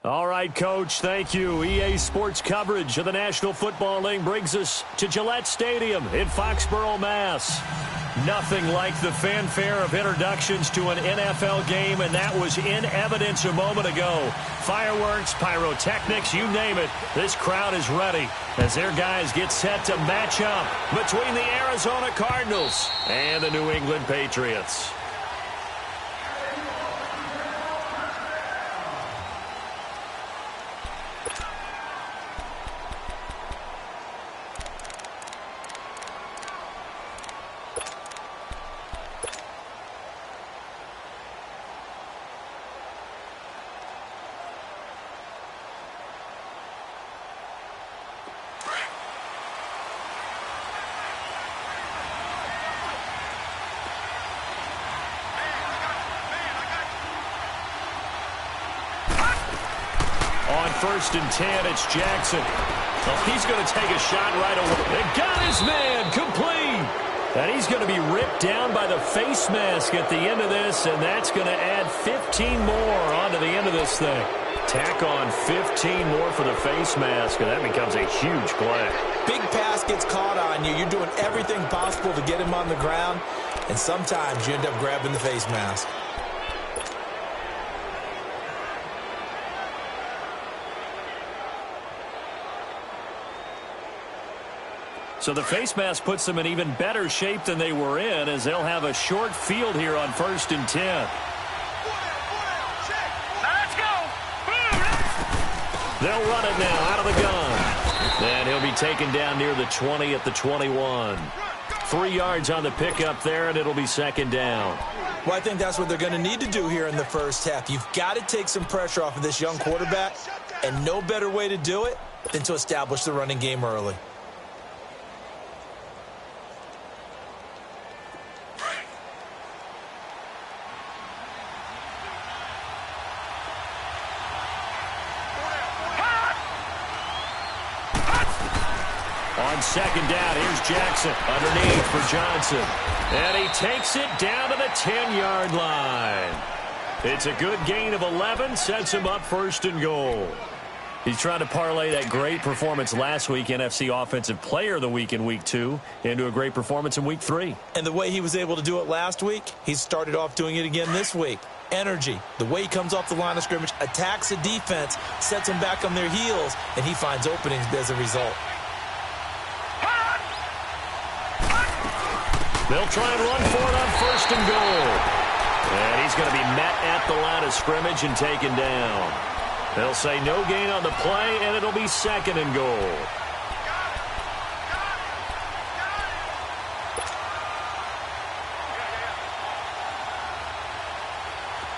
All right, Coach, thank you. EA Sports coverage of the National Football League brings us to Gillette Stadium in Foxborough, Mass. Nothing like the fanfare of introductions to an NFL game, and that was in evidence a moment ago. Fireworks, pyrotechnics, you name it, this crowd is ready as their guys get set to match up between the Arizona Cardinals and the New England Patriots. First and 10, it's Jackson. Oh, he's going to take a shot right away. They got his man complete. And he's going to be ripped down by the face mask at the end of this, and that's going to add 15 more onto the end of this thing. Tack on 15 more for the face mask, and that becomes a huge play. Big pass gets caught on you. You're doing everything possible to get him on the ground, and sometimes you end up grabbing the face mask. So the face mask puts them in even better shape than they were in, as they'll have a short field here on 1st and 10. Let's go. They'll run it now out of the gun. And he'll be taken down near the 20 at the 21. 3 yards on the pickup there, and it'll be 2nd down. Well, I think that's what they're going to need to do here in the first half. You've got to take some pressure off of this young quarterback, and no better way to do it than to establish the running game early. On 2nd down, here's Jackson underneath for Johnson. And he takes it down to the 10-yard line. It's a good gain of 11, sets him up 1st and goal. He's trying to parlay that great performance last week, NFC Offensive Player of the Week in Week 2, into a great performance in Week 3. And the way he was able to do it last week, he started off doing it again this week. Energy, the way he comes off the line of scrimmage, attacks the defense, sets them back on their heels, and he finds openings as a result. They'll try and run for it on 1st and goal. And he's going to be met at the line of scrimmage and taken down. They'll say no gain on the play, and it'll be 2nd and goal.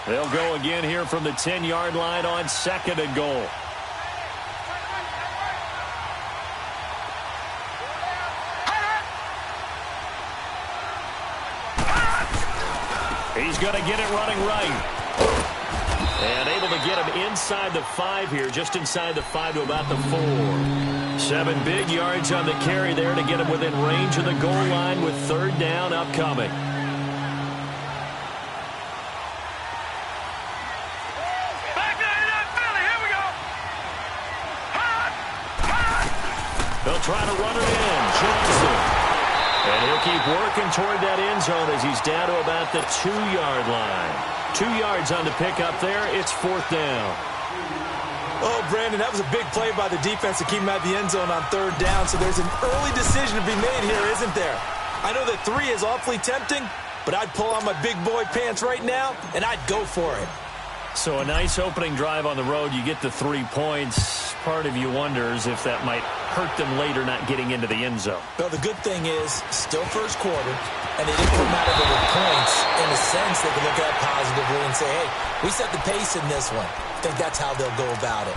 They'll go again here from the 10-yard line on 2nd and goal. He's going to get it running right. And able to get him inside the 5 here, just inside the 5 to about the 4. 7 big yards on the carry there to get him within range of the goal line with 3rd down upcoming. Back there in that Philly. Here we go. They'll try to run it in. Johnson. And he'll keep working toward that end zone as he's down to about the 2-yard line. 2 yards on the pickup there. It's 4th down. Oh, Brandon, that was a big play by the defense to keep him at the end zone on 3rd down. So there's an early decision to be made here, isn't there? I know that 3 is awfully tempting, but I'd pull on my big boy pants right now, and I'd go for it. So a nice opening drive on the road. You get the 3 points. Part of you wonders if that might hurt them later not getting into the end zone. Well, the good thing is, still first quarter, and they didn't come out of it with points. In a sense, they can look at it positively and say, hey, we set the pace in this one. I think that's how they'll go about it.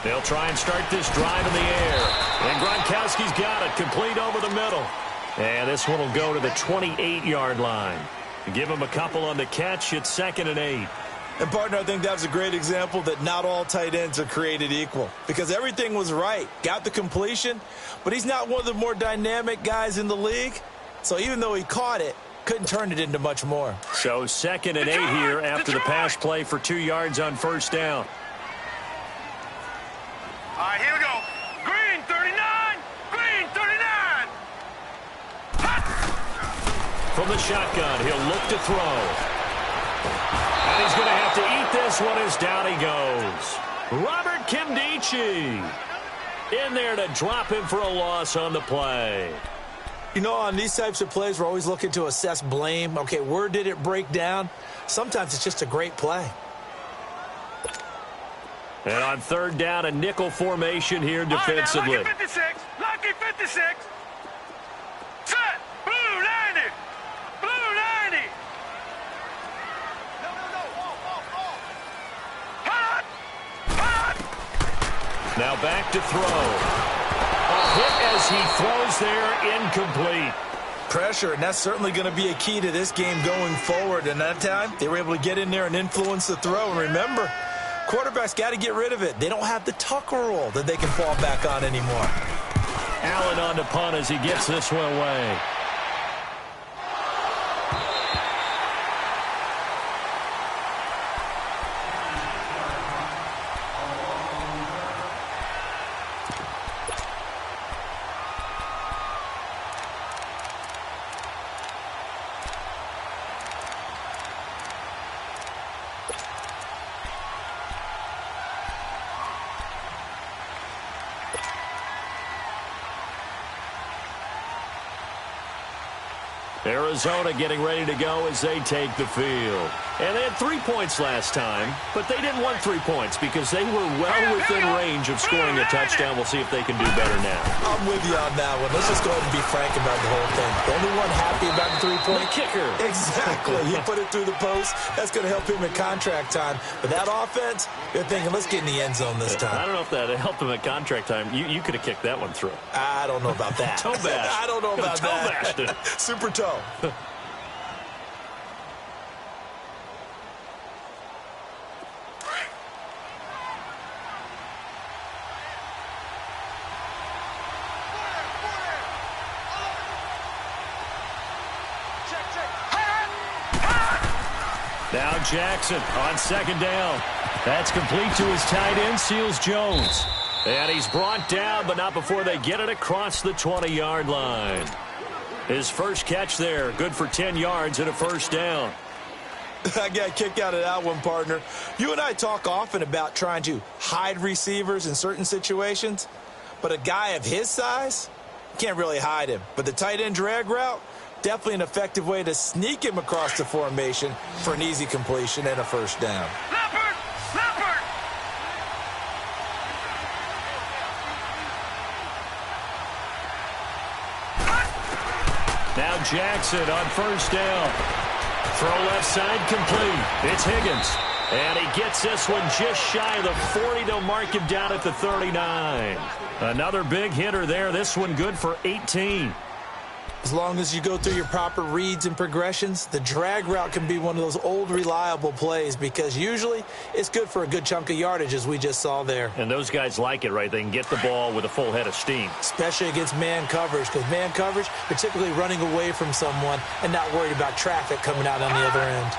They'll try and start this drive in the air. And Gronkowski's got it, complete over the middle. And this one will go to the 28-yard line. Give him a couple on the catch. It's 2nd and 8. And, partner, I think that was a great example that not all tight ends are created equal because everything was right. Got the completion, but he's not one of the more dynamic guys in the league. So even though he caught it, couldn't turn it into much more. So 2nd and 8 here after the pass play for 2 yards on first down. All right, here we go. Green 39. Green 39. From the shotgun, he'll look to throw. And he's going to have to eat this one as down he goes. Robert Kimdichie in there to drop him for a loss on the play. You know, on these types of plays, we're always looking to assess blame. Okay, where did it break down? Sometimes it's just a great play. And on 3rd down, a nickel formation here defensively. Lucky 56. Lucky 56. Set. Blue 90. Blue 90. Hot. Hot. Now back to throw. A hit as he throws there, incomplete. Pressure, and that's certainly going to be a key to this game going forward. And that time, they were able to get in there and influence the throw. And remember, quarterbacks got to get rid of it. They don't have the tucker roll that they can fall back on anymore. Allen on the punt as he gets this one away. Arizona getting ready to go as they take the field. And they had 3 points last time, but they didn't want 3 points because they were well within range of scoring a touchdown. We'll see if they can do better now. I'm with you on that one. Let's just go ahead and be frank about the whole thing. The only one happy about the 3-point? The kicker. Exactly. He put it through the post. That's going to help him in contract time. But that offense, they're thinking, let's get in the end zone this time. I don't know if that helped him at contract time. You could have kicked that one through. I don't know about that. Toe bash. I don't know about toe that. Bashed it. Super toe. Now Jackson on 2nd down. That's complete to his tight end, Seals Jones. And he's brought down, but not before they get it across the 20-yard line. His first catch there, good for 10 yards and a first down. I got a kick out of that one, partner. You and I talk often about trying to hide receivers in certain situations, but a guy of his size, can't really hide him. But the tight end drag route, definitely an effective way to sneak him across the formation for an easy completion and a first down. Leopard! Leopard! Now Jackson on first down. Throw left side complete. It's Higgins. And he gets this one just shy of the 40. They'll mark him down at the 39. Another big hitter there. This one good for 18. As long as you go through your proper reads and progressions, the drag route can be one of those old reliable plays because usually it's good for a good chunk of yardage as we just saw there. And those guys like it, right? They can get the ball with a full head of steam. Especially against man coverage because man coverage, particularly running away from someone and not worried about traffic coming out on the other end.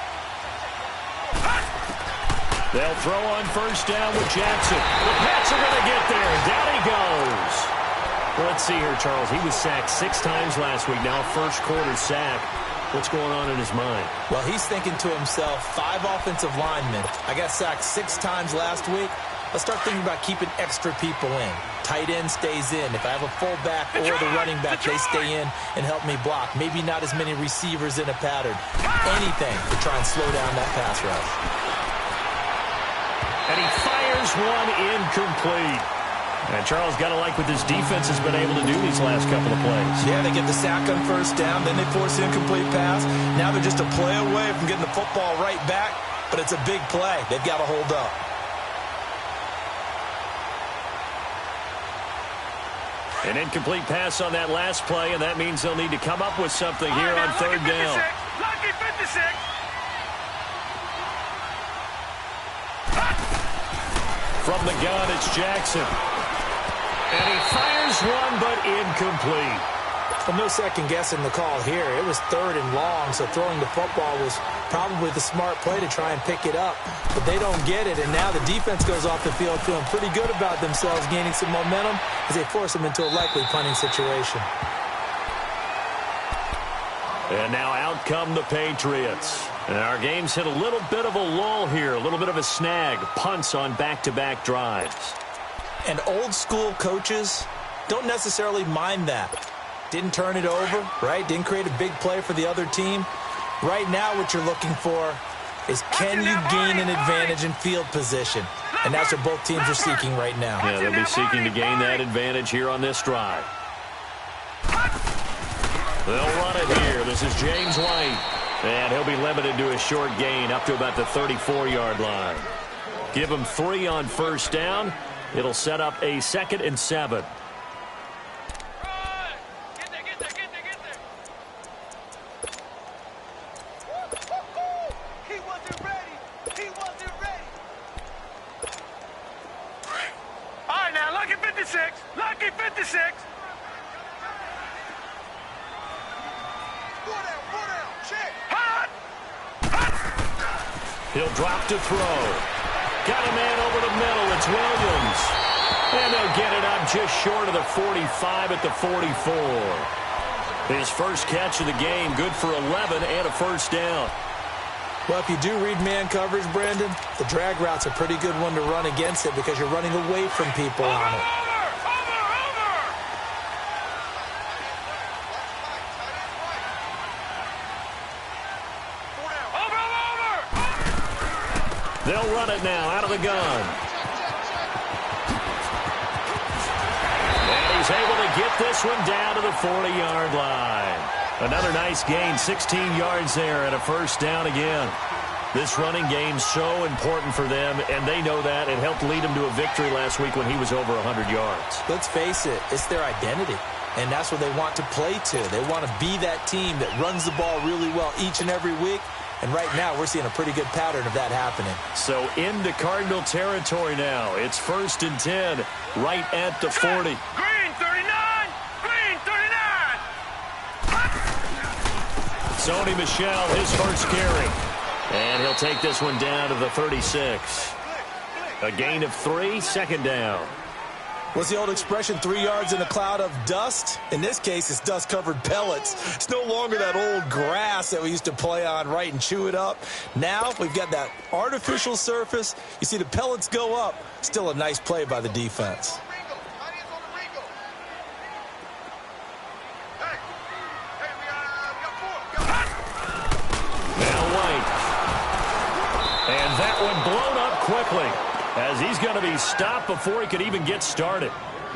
They'll throw on first down with Jackson. The Pats are going to get there. Down he goes. Let's see here, Charles. He was sacked 6 times last week. Now first quarter sack. What's going on in his mind? Well, he's thinking to himself, 5 offensive linemen. I got sacked 6 times last week. Let's start thinking about keeping extra people in. Tight end stays in. If I have a fullback or the running back, they stay in and help me block. Maybe not as many receivers in a pattern. Anything to try and slow down that pass rush. And he fires one incomplete. And Charles got to like what this defense has been able to do these last couple of plays. Yeah, they get the sack on first down, then they force the incomplete pass. Now they're just a play away from getting the football right back, but it's a big play. They've got to hold up. An incomplete pass on that last play, and that means they'll need to come up with something here on third down. Lucky 56. From the gun, it's Jackson. And he fires one, but incomplete. Well, no second guessing the call here. It was third and long, so throwing the football was probably the smart play to try and pick it up. But they don't get it, and now the defense goes off the field feeling pretty good about themselves, gaining some momentum as they force them into a likely punting situation. And now out come the Patriots. And our game's hit a little bit of a lull here, a little bit of a snag. Punts on back-to-back drives. And old-school coaches don't necessarily mind that. Didn't turn it over, right? Didn't create a big play for the other team. Right now what you're looking for is can you gain an advantage in field position? And that's what both teams are seeking right now. Yeah, they'll be seeking to gain that advantage here on this drive. They'll run it here. This is James White. And he'll be limited to a short gain up to about the 34-yard line. Give him 3 on first down. It'll set up a 2nd and 7. Lucky 56. He'll drop to throw. Got a man over the middle. It's Williams. And they'll get it up just short of the 45 at the 44. His first catch of the game, good for 11 and a first down. Well, if you do read man coverage, Brandon, the drag route's a pretty good one to run against it because you're running away from people on it. They'll run it now out of the gun. And he's able to get this one down to the 40-yard line. Another nice gain, 16 yards there and a first down again. This running game's so important for them, and they know that. It helped lead them to a victory last week when he was over 100 yards. Let's face it, it's their identity, and that's what they want to play to. They want to be that team that runs the ball really well each and every week. And right now, we're seeing a pretty good pattern of that happening. So into Cardinal territory now. It's 1st and 10, right at the 40. Green 39! Green 39! Sony Michel, his first carry. And he'll take this one down to the 36. A gain of 3, 2nd down. What's the old expression, 3 yards in a cloud of dust? In this case, it's dust-covered pellets. It's no longer that old grass that we used to play on, right, and chew it up. Now we've got that artificial surface. You see the pellets go up. Still a nice play by the defense. Now White. And that one blown up quickly, as he's going to be stopped before he could even get started.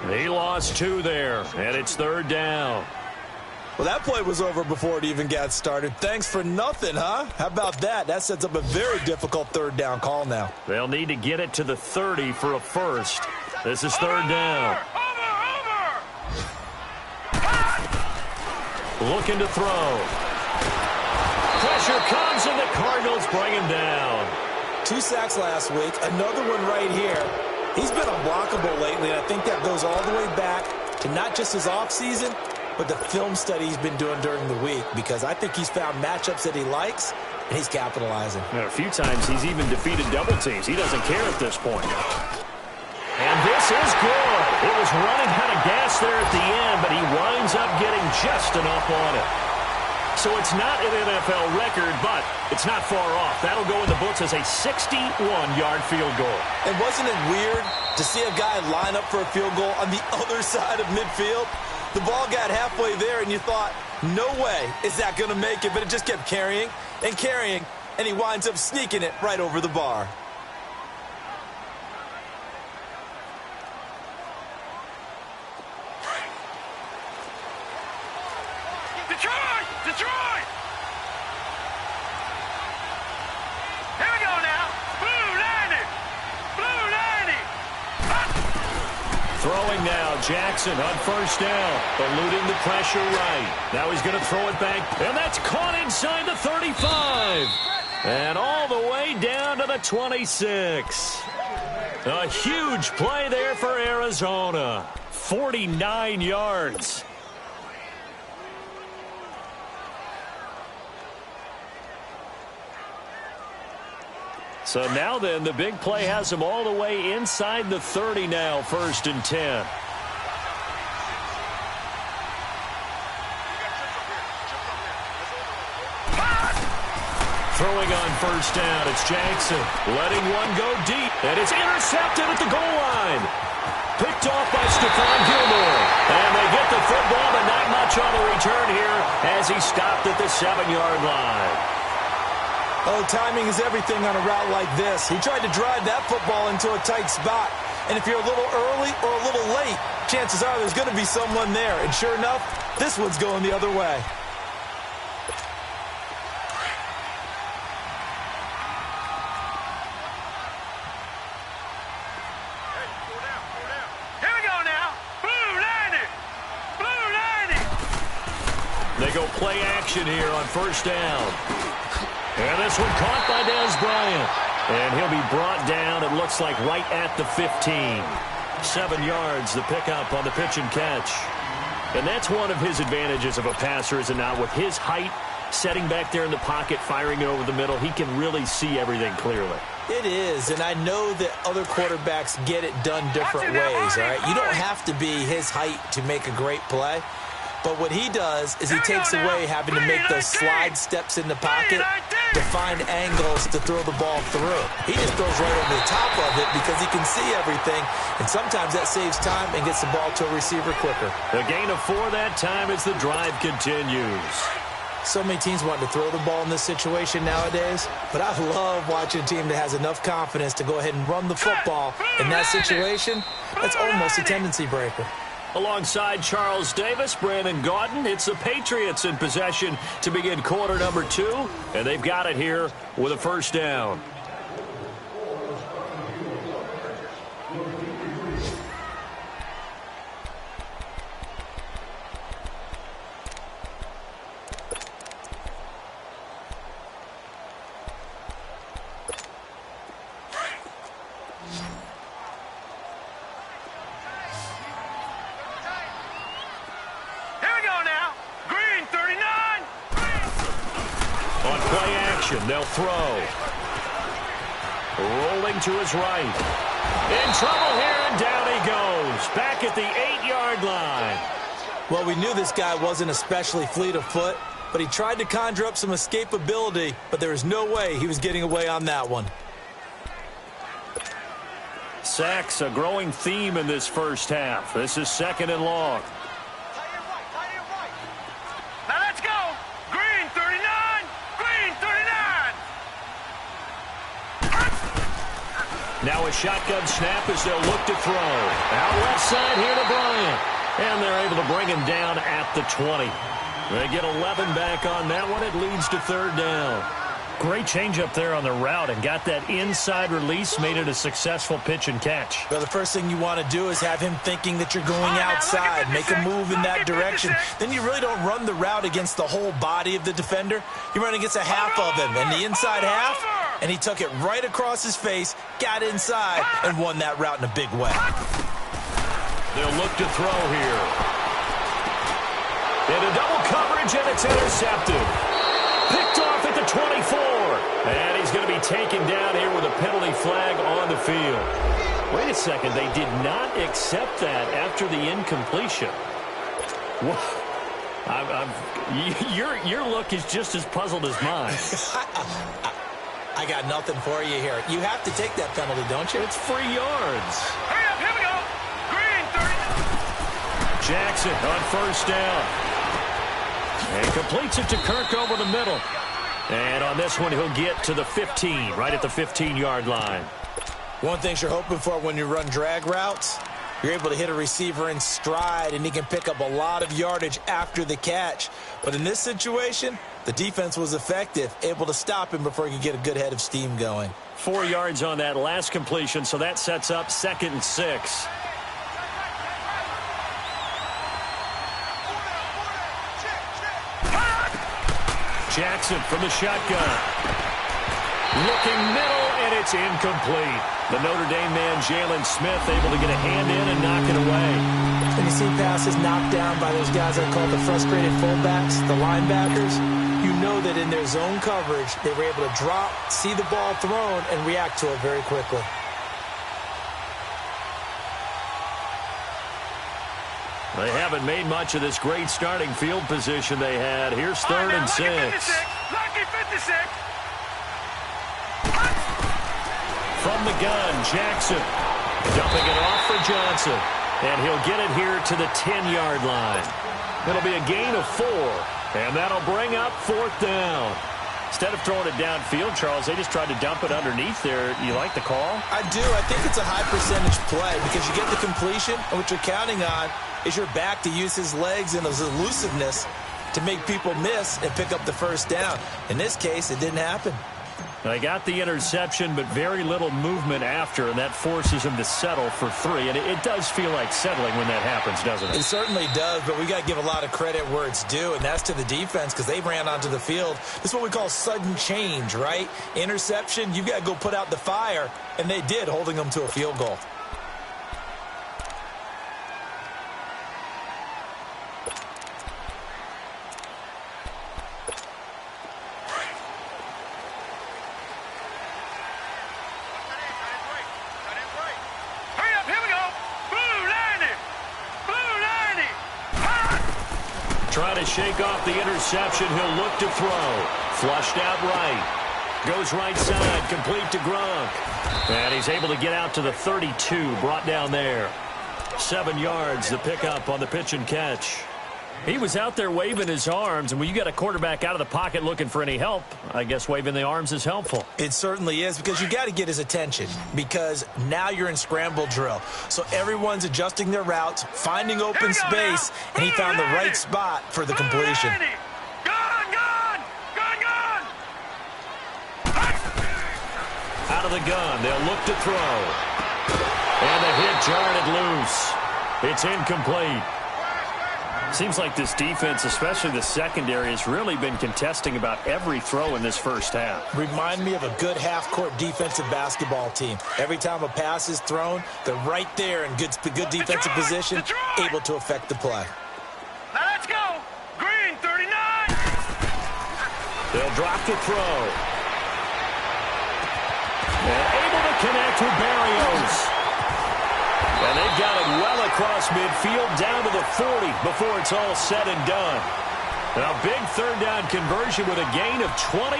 He lost 2 there, and it's 3rd down. Well, that play was over before it even got started. Thanks for nothing, huh? How about that? That sets up a very difficult 3rd down call now. They'll need to get it to the 30 for a first. This is 3rd down. Looking to throw. Pressure comes, and the Cardinals bring him down. 2 sacks last week, another one right here. He's been unblockable lately, and I think that goes all the way back to not just his offseason, but the film study he's been doing during the week, because I think he's found matchups that he likes, and he's capitalizing. A few times he's even defeated double teams. He doesn't care at this point. And this is good. It was running out of gas there at the end, but he winds up getting just enough on it. So it's not an NFL record, but it's not far off. That'll go in the books as a 61-yard field goal. And wasn't it weird to see a guy line up for a field goal on the other side of midfield? The ball got halfway there, and you thought, no way is that going to make it, but it just kept carrying and carrying, and he winds up sneaking it right over the bar. Detroit! Here we go now. Blue 90! Blue 90! Throwing now, Jackson on first down, eluding the pressure right. Now he's going to throw it back, and that's caught inside the 35. And all the way down to the 26. A huge play there for Arizona. 49 yards. So now then, the big play has him all the way inside the 30 now, 1st and 10. Throwing on first down, it's Jackson. Letting one go deep, and it's intercepted at the goal line. Picked off by Stephon Gilmore. And they get the football, but not much on the return here as he stopped at the 7-yard line. Oh, timing is everything on a route like this. He tried to drive that football into a tight spot. And if you're a little early or a little late, chances are there's going to be someone there. And sure enough, this one's going the other way. They go play action here on first down. And this one caught by Dez Bryant. And he'll be brought down, it looks like, right at the 15. 7 yards, the pickup on the pitch and catch. And that's one of his advantages of a passer, is it not? With his height, setting back there in the pocket, firing it over the middle, he can really see everything clearly. It is, and I know that other quarterbacks get it done different ways, all right? You don't have to be his height to make a great play. But what he does is he takes away having to make those slide steps in the pocket to find angles to throw the ball through. He just throws right over the top of it because he can see everything, and sometimes that saves time and gets the ball to a receiver quicker. A gain of 4 that time as the drive continues. So many teams want to throw the ball in this situation nowadays, but I love watching a team that has enough confidence to go ahead and run the football. In that situation, that's almost a tendency breaker. Alongside Charles Davis, Brandon Gaudin, it's the Patriots in possession to begin quarter number 2, and they've got it here with a first down. They'll throw. Rolling to his right. In trouble here, and down he goes. Back at the 8-yard line. Well, we knew this guy wasn't especially fleet of foot, but he tried to conjure up some escapability, but there was no way he was getting away on that one. Sacks, a growing theme in this first half. This is 2nd and long. Now a shotgun snap as they'll look to throw. Out left side here to Bryant. And they're able to bring him down at the 20. They get 11 back on that one. It leads to 3rd down. Great change up there on the route and got that inside release, made it a successful pitch and catch. Well, the first thing you want to do is have him thinking that you're going outside, make a move in that direction. Then you really don't run the route against the whole body of the defender. You run against a half of him, and the inside half, and he took it right across his face, got inside, and won that route in a big way. They'll look to throw here. Into double coverage, and it's intercepted. Picked off at the 24. And he's going to be taken down here with a penalty flag on the field. Wait a second. They did not accept that after the incompletion. Your look is just as puzzled as mine. I got nothing for you here. You have to take that penalty, don't you? It's free yards. Hurry up, here we go. Green, 30. Jackson on first down. And completes it to Kirk over the middle. And on this one, he'll get to the 15, right at the 15-yard line. One thing you're hoping for when you run drag routes, you're able to hit a receiver in stride, and he can pick up a lot of yardage after the catch. But in this situation, the defense was effective, able to stop him before he could get a good head of steam going. 4 yards on that last completion, so that sets up 2nd and 6. Jackson from the shotgun. Looking middle, and it's incomplete. The Notre Dame man, Jalen Smith, able to get a hand in and knock it away. And you see passes knocked down by those guys I call the frustrated fullbacks, the linebackers. You know that in their zone coverage, they were able to drop, see the ball thrown, and react to it very quickly. They haven't made much of this great starting field position they had. Here's 3rd and 6. Lucky 56. From the gun, Jackson dumping it off for Johnson. And he'll get it here to the 10-yard line. It'll be a gain of 4. And that'll bring up 4th down. Instead of throwing it downfield, Charles, they just tried to dump it underneath there. You like the call? I do. I think it's a high percentage play because you get the completion, and what you're counting on is your back to use his legs and his elusiveness to make people miss and pick up the first down. In this case, it didn't happen. They got the interception, but very little movement after, and that forces him to settle for 3. And it does feel like settling when that happens, doesn't it? It certainly does, but we got to give a lot of credit where it's due, and that's to the defense because they ran onto the field. This is what we call sudden change, right? Interception, you've got to go put out the fire, and they did, holding them to a field goal. Trying to shake off the interception. He'll look to throw. Flushed out right. Goes right side. Complete to Gronk. And he's able to get out to the 32. Brought down there. 7 yards, the pickup on the pitch and catch. He was out there waving his arms, and when you got a quarterback out of the pocket looking for any help, I guess waving the arms is helpful. It certainly is, because you got to get his attention, because now you're in scramble drill. So everyone's adjusting their routes, finding open space, and he found the right spot for the completion. Out of the gun, they'll look to throw. And the hit jarred it loose. It's incomplete. Seems like this defense, especially the secondary, has really been contesting about every throw in this first half. Remind me of a good half-court defensive basketball team. Every time a pass is thrown, they're right there in good defensive position, able to affect the play. Now let's go. Green 39. They'll drop the throw. And able to connect with Barrios. And they've got it well across midfield down to the 40 before it's all said and done. A big third down conversion with a gain of 28.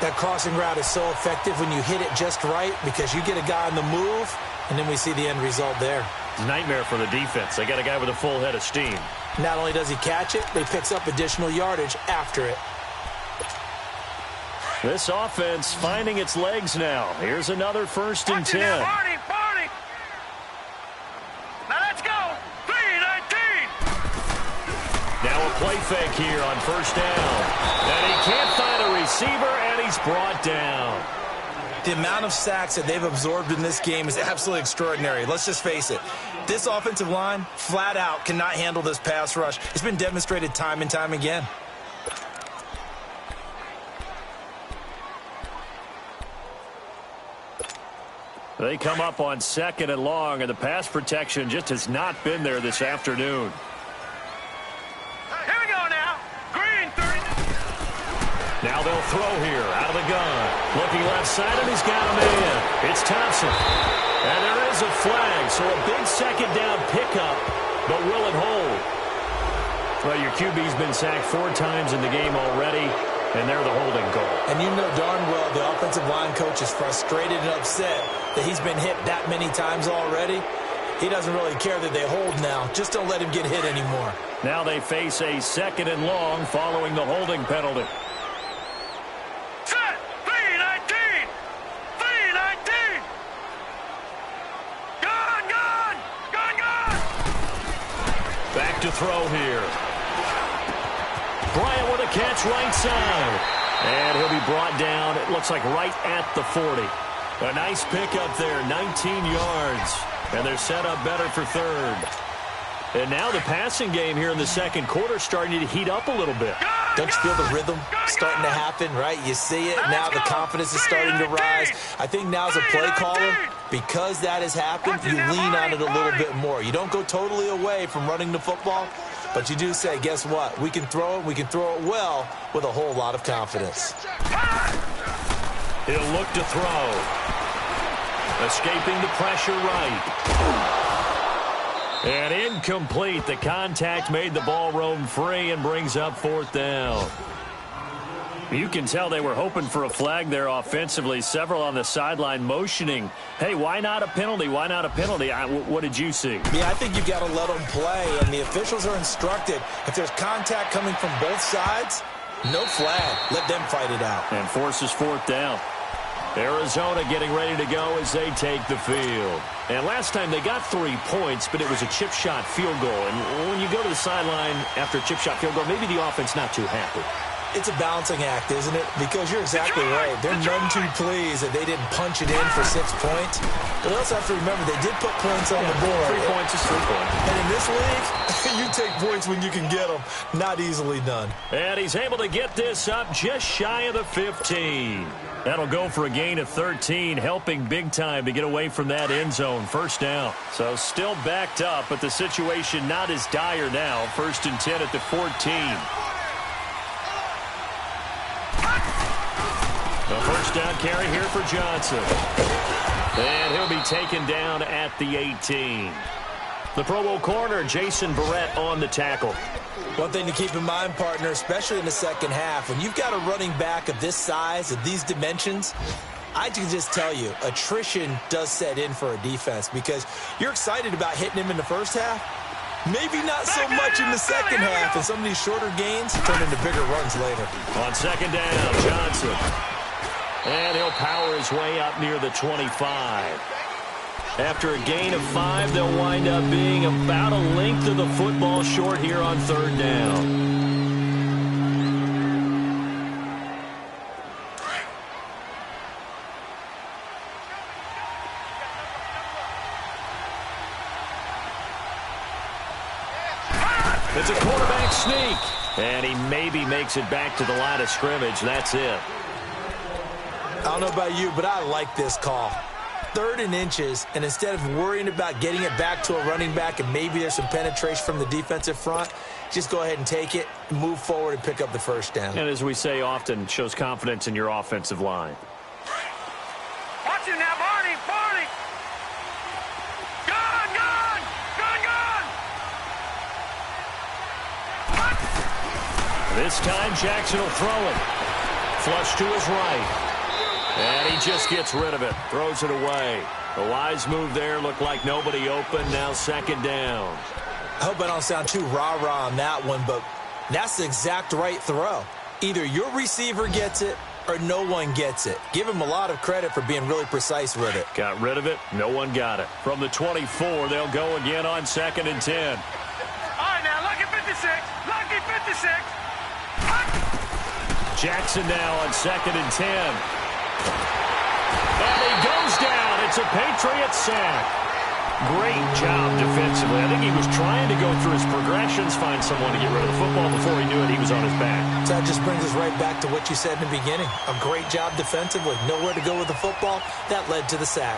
That crossing route is so effective when you hit it just right because you get a guy on the move, and then we see the end result there. Nightmare for the defense. They got a guy with a full head of steam. Not only does he catch it, but he picks up additional yardage after it. This offense finding its legs now. Here's another 1st and 10. Now a play fake here on 1st down. And he can't find a receiver, and he's brought down. The amount of sacks that they've absorbed in this game is absolutely extraordinary. Let's just face it. This offensive line, flat out, cannot handle this pass rush. It's been demonstrated time and time again. They come up on 2nd and long, and the pass protection just has not been there this afternoon. Now they'll throw here out of the gun. Looking left side, and he's got a man. It's Thompson. And there is a flag, so a big 2nd down pickup, but will it hold? Well, your QB's been sacked 4 times in the game already, and they're the holding call. And you know darn well the offensive line coach is frustrated and upset that he's been hit that many times already. He doesn't really care that they hold now. Just don't let him get hit anymore. Now they face a 2nd and long following the holding penalty. Back to throw here. Bryant with a catch right side. And he'll be brought down, it looks like right at the 40. A nice pickup there, 19 yards. And they're set up better for 3rd. And now the passing game here in the 2nd quarter starting to heat up a little bit. Don't you feel the rhythm starting to happen, right? You see it. Now the confidence is starting to rise. I think now as a play caller, because that has happened, you lean on it a little bit more. You don't go totally away from running the football, but you do say, guess what? We can throw it. We can throw it well with a whole lot of confidence. He'll look to throw. Escaping the pressure right. And incomplete. The contact made the ball roam free and brings up 4th down. You can tell they were hoping for a flag there offensively. Several on the sideline motioning. Hey, why not a penalty? Why not a penalty? What did you see? Yeah, I think you got to let them play, and the officials are instructed. If there's contact coming from both sides, no flag. Let them fight it out. And forces 4th down. Arizona getting ready to go as they take the field. And last time they got 3 points, but it was a chip shot field goal. And when you go to the sideline after a chip shot field goal, maybe the offense not too happy. It's a balancing act, isn't it? Because you're exactly right. They're none too pleased that they didn't punch it in for 6 points. But they also have to remember they did put points on the board. 3 points is 3 points. And in this league, you take points when you can get them. Not easily done. And he's able to get this up just shy of the 15. That'll go for a gain of 13, helping big time to get away from that end zone. 1st down. So still backed up, but the situation not as dire now. 1st and 10 at the 14. The 1st down carry here for Johnson. And he'll be taken down at the 18. The Pro Bowl corner, Jason Barrett, on the tackle. One thing to keep in mind, partner, especially in the second half, when you've got a running back of this size, of these dimensions, I can just tell you, attrition does set in for a defense because you're excited about hitting him in the first half. Maybe not so much in the second half, and some of these shorter gains turn into bigger runs later. On 2nd down, Johnson. And he'll power his way up near the 25. After a gain of 5, they'll wind up being about a length of the football short here on 3rd down. It's a quarterback sneak. And he maybe makes it back to the line of scrimmage. That's it. I don't know about you, but I like this call. 3rd and inches, and instead of worrying about getting it back to a running back and maybe there's some penetration from the defensive front, just go ahead and take it, move forward, and pick up the 1st down. And as we say often, shows confidence in your offensive line. Watch him now, Barney, Barney. Gun, gun, gun, gun. This time, Jackson will throw it. Flush to his right. And he just gets rid of it. Throws it away. A wise move there. Looked like nobody open. Now 2nd down. I hope I don't sound too rah-rah on that one, but that's the exact right throw. Either your receiver gets it or no one gets it. Give him a lot of credit for being really precise with it. Got rid of it. No one got it. From the 24, they'll go again on 2nd and 10. All right, now, lucky 56. Lucky 56. Jackson now on 2nd and 10. And he goes down. It's a Patriot sack. Great job defensively. I think he was trying to go through his progressions, find someone to get rid of the football. Before he knew it, he was on his back. So that just brings us right back to what you said in the beginning. A great job defensively. Nowhere to go with the football. That led to the sack.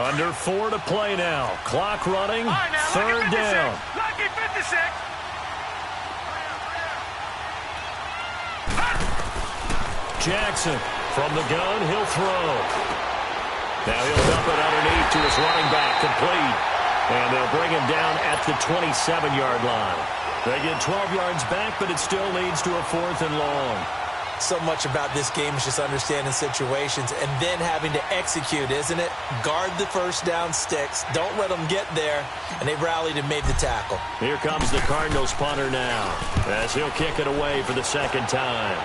Under 4 to play now. Clock running. Right, now, 3rd down. Lucky 56. Jackson from the gun. He'll throw. Now he'll dump it underneath to his running back. Complete. And they'll bring him down at the 27-yard line. They get 12 yards back, but it still leads to a 4th and long. So much about this game is just understanding situations and then having to execute, isn't it? Guard the 1st down sticks. Don't let them get there. And they rallied and made the tackle. Here comes the Cardinals punter now as he'll kick it away for the 2nd time.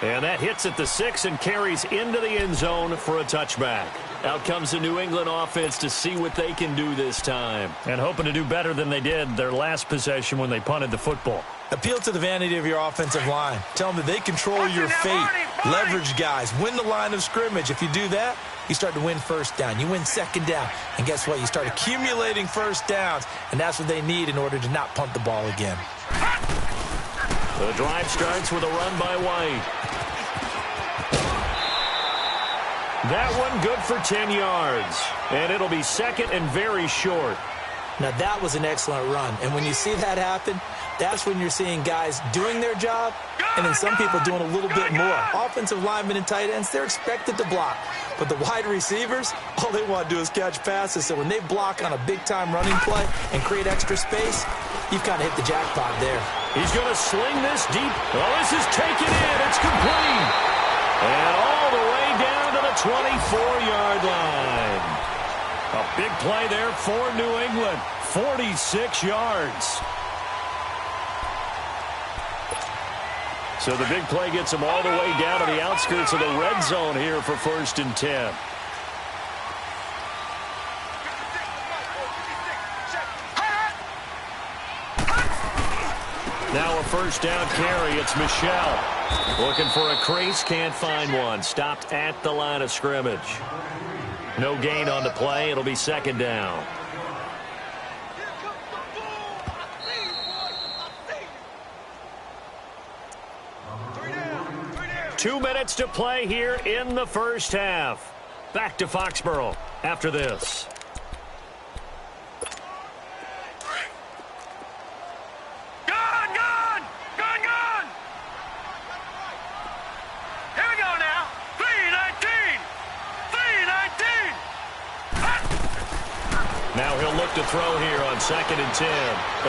And that hits at the 6 and carries into the end zone for a touchback. Out comes the New England offense to see what they can do this time. And hoping to do better than they did their last possession when they punted the football. Appeal to the vanity of your offensive line. Tell them that they control your fate. Leverage guys. Win the line of scrimmage. If you do that, you start to win first down. You win second down. And guess what? You start accumulating first downs. And that's what they need in order to not punt the ball again. The drive starts with a run by White. That one good for 10 yards. And it'll be second and very short. Now, that was an excellent run. And when you see that happen, that's when you're seeing guys doing their job and then some people doing a little bit more. Offensive linemen and tight ends, they're expected to block. But the wide receivers, all they want to do is catch passes. So when they block on a big-time running play and create extra space, you've kind of hit the jackpot there. He's going to sling this deep. Oh, this is taken in. It's complete. And all the way down to the 24-yard line. A big play there for New England. 46 yards. So the big play gets them all the way down to the outskirts of the red zone here for 1st and 10. Now a first down carry. It's Michel. Looking for a crease. Can't find one. Stopped at the line of scrimmage. No gain on the play. It'll be second down. Two minutes to play here in the first half. Back to Foxborough after this. Gone, gone! Gone, gone! Here we go now. 3-19! 3-19! Now he'll look to throw here on 2nd and 10.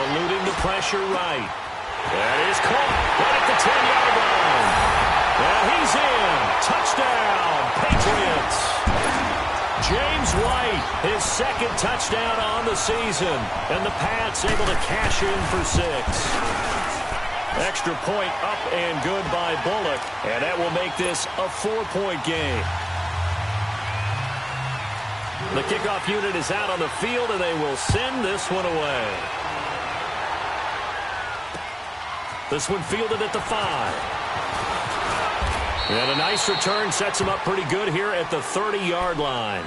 Eluding the pressure right. That is caught right at the 10-yard line. And he's in. Touchdown, Patriots. James White, his second touchdown on the season. And the Pats able to cash in for 6. Extra point up and good by Bullock. And that will make this a 4-point game. The kickoff unit is out on the field, and they will send this one away. This one fielded at the 5. And a nice return sets them up pretty good here at the 30-yard line.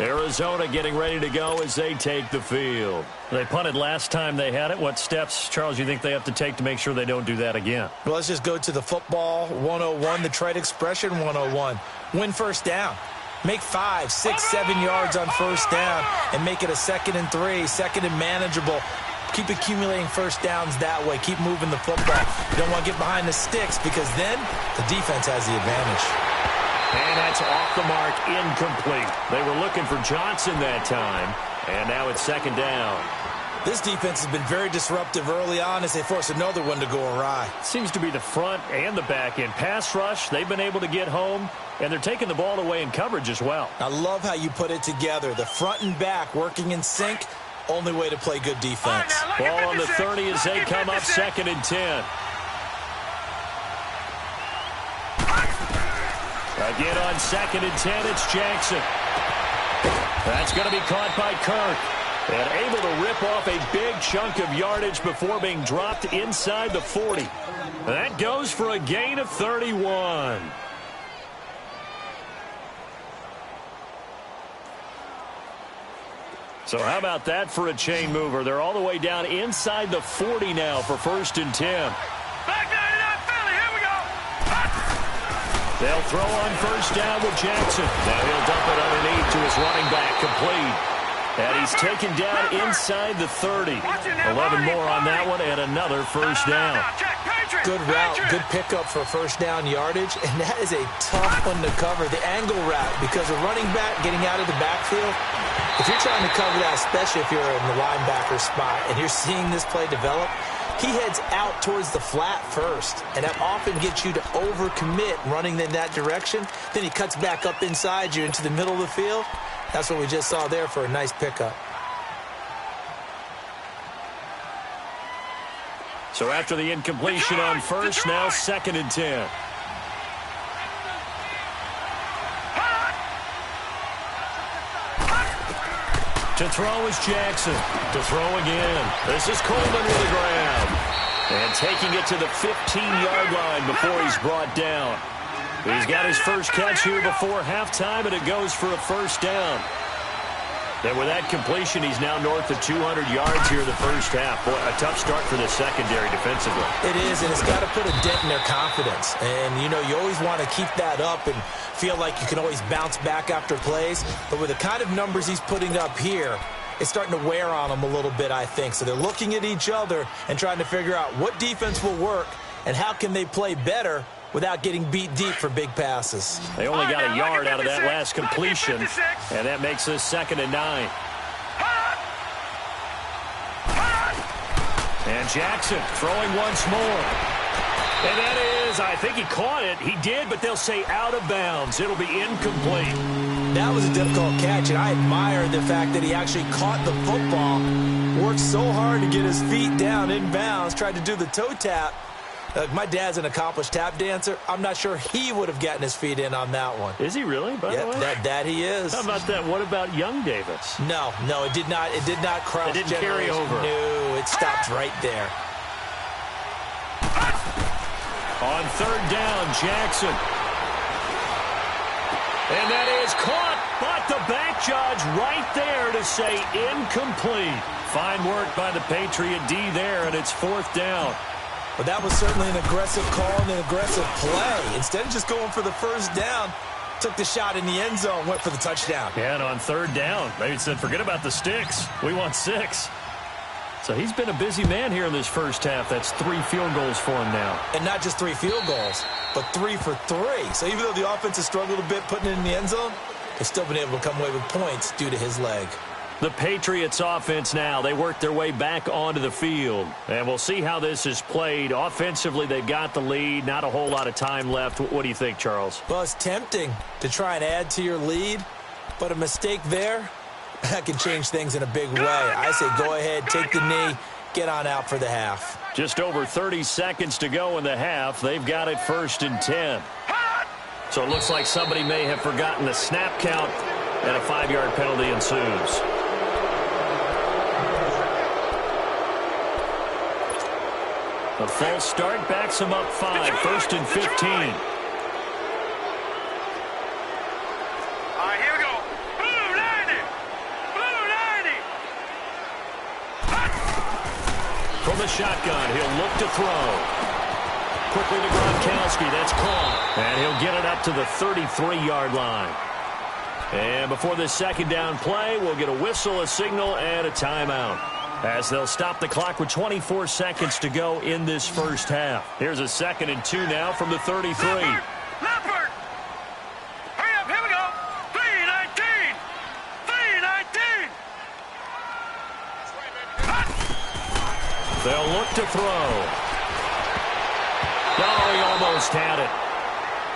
Arizona getting ready to go as they take the field. They punted last time they had it. What steps, Charles, you think they have to take to make sure they don't do that again? Well, let's just go to the football 101, the trade expression 101. Win first down. Make 5, 6, 7 yards on first down and make it a 2nd and 3, 2nd and manageable. Keep accumulating first downs that way. Keep moving the football. You don't want to get behind the sticks because then the defense has the advantage. And that's off the mark, incomplete. They were looking for Johnson that time, and now it's 2nd down. This defense has been very disruptive early on as they force another one to go awry. Seems to be the front and the back end. Pass rush, they've been able to get home, and they're taking the ball away in coverage as well. I love how you put it together. The front and back working in sync. Only way to play good defense. Ball on the 30 as they come up 2nd and 10. Again on 2nd and 10, it's Jackson. That's going to be caught by Kirk. And able to rip off a big chunk of yardage before being dropped inside the 40. That goes for a gain of 31. So how about that for a chain mover? They're all the way down inside the 40 now for 1st and 10. Back 99 Philly, here we go! They'll throw on first down with Jackson. Now he'll dump it underneath to his running back, complete. And he's taken down inside the 30. 11 more on that one and another first down. Good route, good pickup for first down yardage, and that is a tough one to cover. The angle route, because a running back getting out of the backfield, if you're trying to cover that, especially if you're in the linebacker spot and you're seeing this play develop, he heads out towards the flat first, and that often gets you to overcommit running in that direction. Then he cuts back up inside you into the middle of the field. That's what we just saw there for a nice pickup. So after the incompletion on first, now 2nd and 10. To throw is Jackson. To throw again. This is Coleman with the grab. And taking it to the 15-yard line before he's brought down. He's got his first catch here before halftime, and it goes for a first down. And with that completion, he's now north of 200 yards here in the first half. Boy, a tough start for the secondary defensively. It is, and it's got to put a dent in their confidence. And, you know, you always want to keep that up and feel like you can always bounce back after plays. But with the kind of numbers he's putting up here, it's starting to wear on them a little bit, I think. So they're looking at each other and trying to figure out what defense will work and how can they play better without getting beat deep for big passes. They only got a yard out of that last completion, and that makes this 2nd and 9. And Jackson throwing once more. And that is, I think he caught it. He did, but they'll say out of bounds. It'll be incomplete. That was a difficult catch, and I admire the fact that he actually caught the football, worked so hard to get his feet down in bounds, tried to do the toe tap. My dad's an accomplished tap dancer. I'm not sure he would have gotten his feet in on that one. Is he really, by the way? That he is. How about that? What about young Davis? No, it did not. It did not cross. It didn't carry over. No, it stopped right there. On 3rd down, Jackson. And that is caught, but the back judge right there to say incomplete. Fine work by the Patriot D there, and it's 4th down. But that was certainly an aggressive call and an aggressive play. Instead of just going for the first down, took the shot in the end zone, went for the touchdown. Yeah, and on 3rd down, they said, forget about the sticks. We want 6. So he's been a busy man here in this first half. That's 3 field goals for him now. And not just 3 field goals, but 3 for 3. So even though the offense has struggled a bit putting it in the end zone, they've still been able to come away with points due to his leg. The Patriots offense now, they work their way back onto the field. And we'll see how this is played. Offensively, they've got the lead. Not a whole lot of time left. What do you think, Charles? Well, it's tempting to try and add to your lead, but a mistake there, that can change things in a big way. I say go ahead, take the knee, get on out for the half. Just over 30 seconds to go in the half. They've got it 1st and 10. So it looks like somebody may have forgotten the snap count, and a 5-yard penalty ensues. A false start backs him up 5, 1st and 15. All right, here we go. Blue 90. Blue 90. From the shotgun, he'll look to throw. Quickly to Gronkowski. That's caught. And he'll get it up to the 33-yard line. And before this 2nd down play, we'll get a whistle, a signal, and a timeout, as they'll stop the clock with 24 seconds to go in this first half. Here's a 2nd and 2 now from the 33. Leopard! Hurry up, here we go! 319! 319! They'll look to throw. Oh, he almost had it.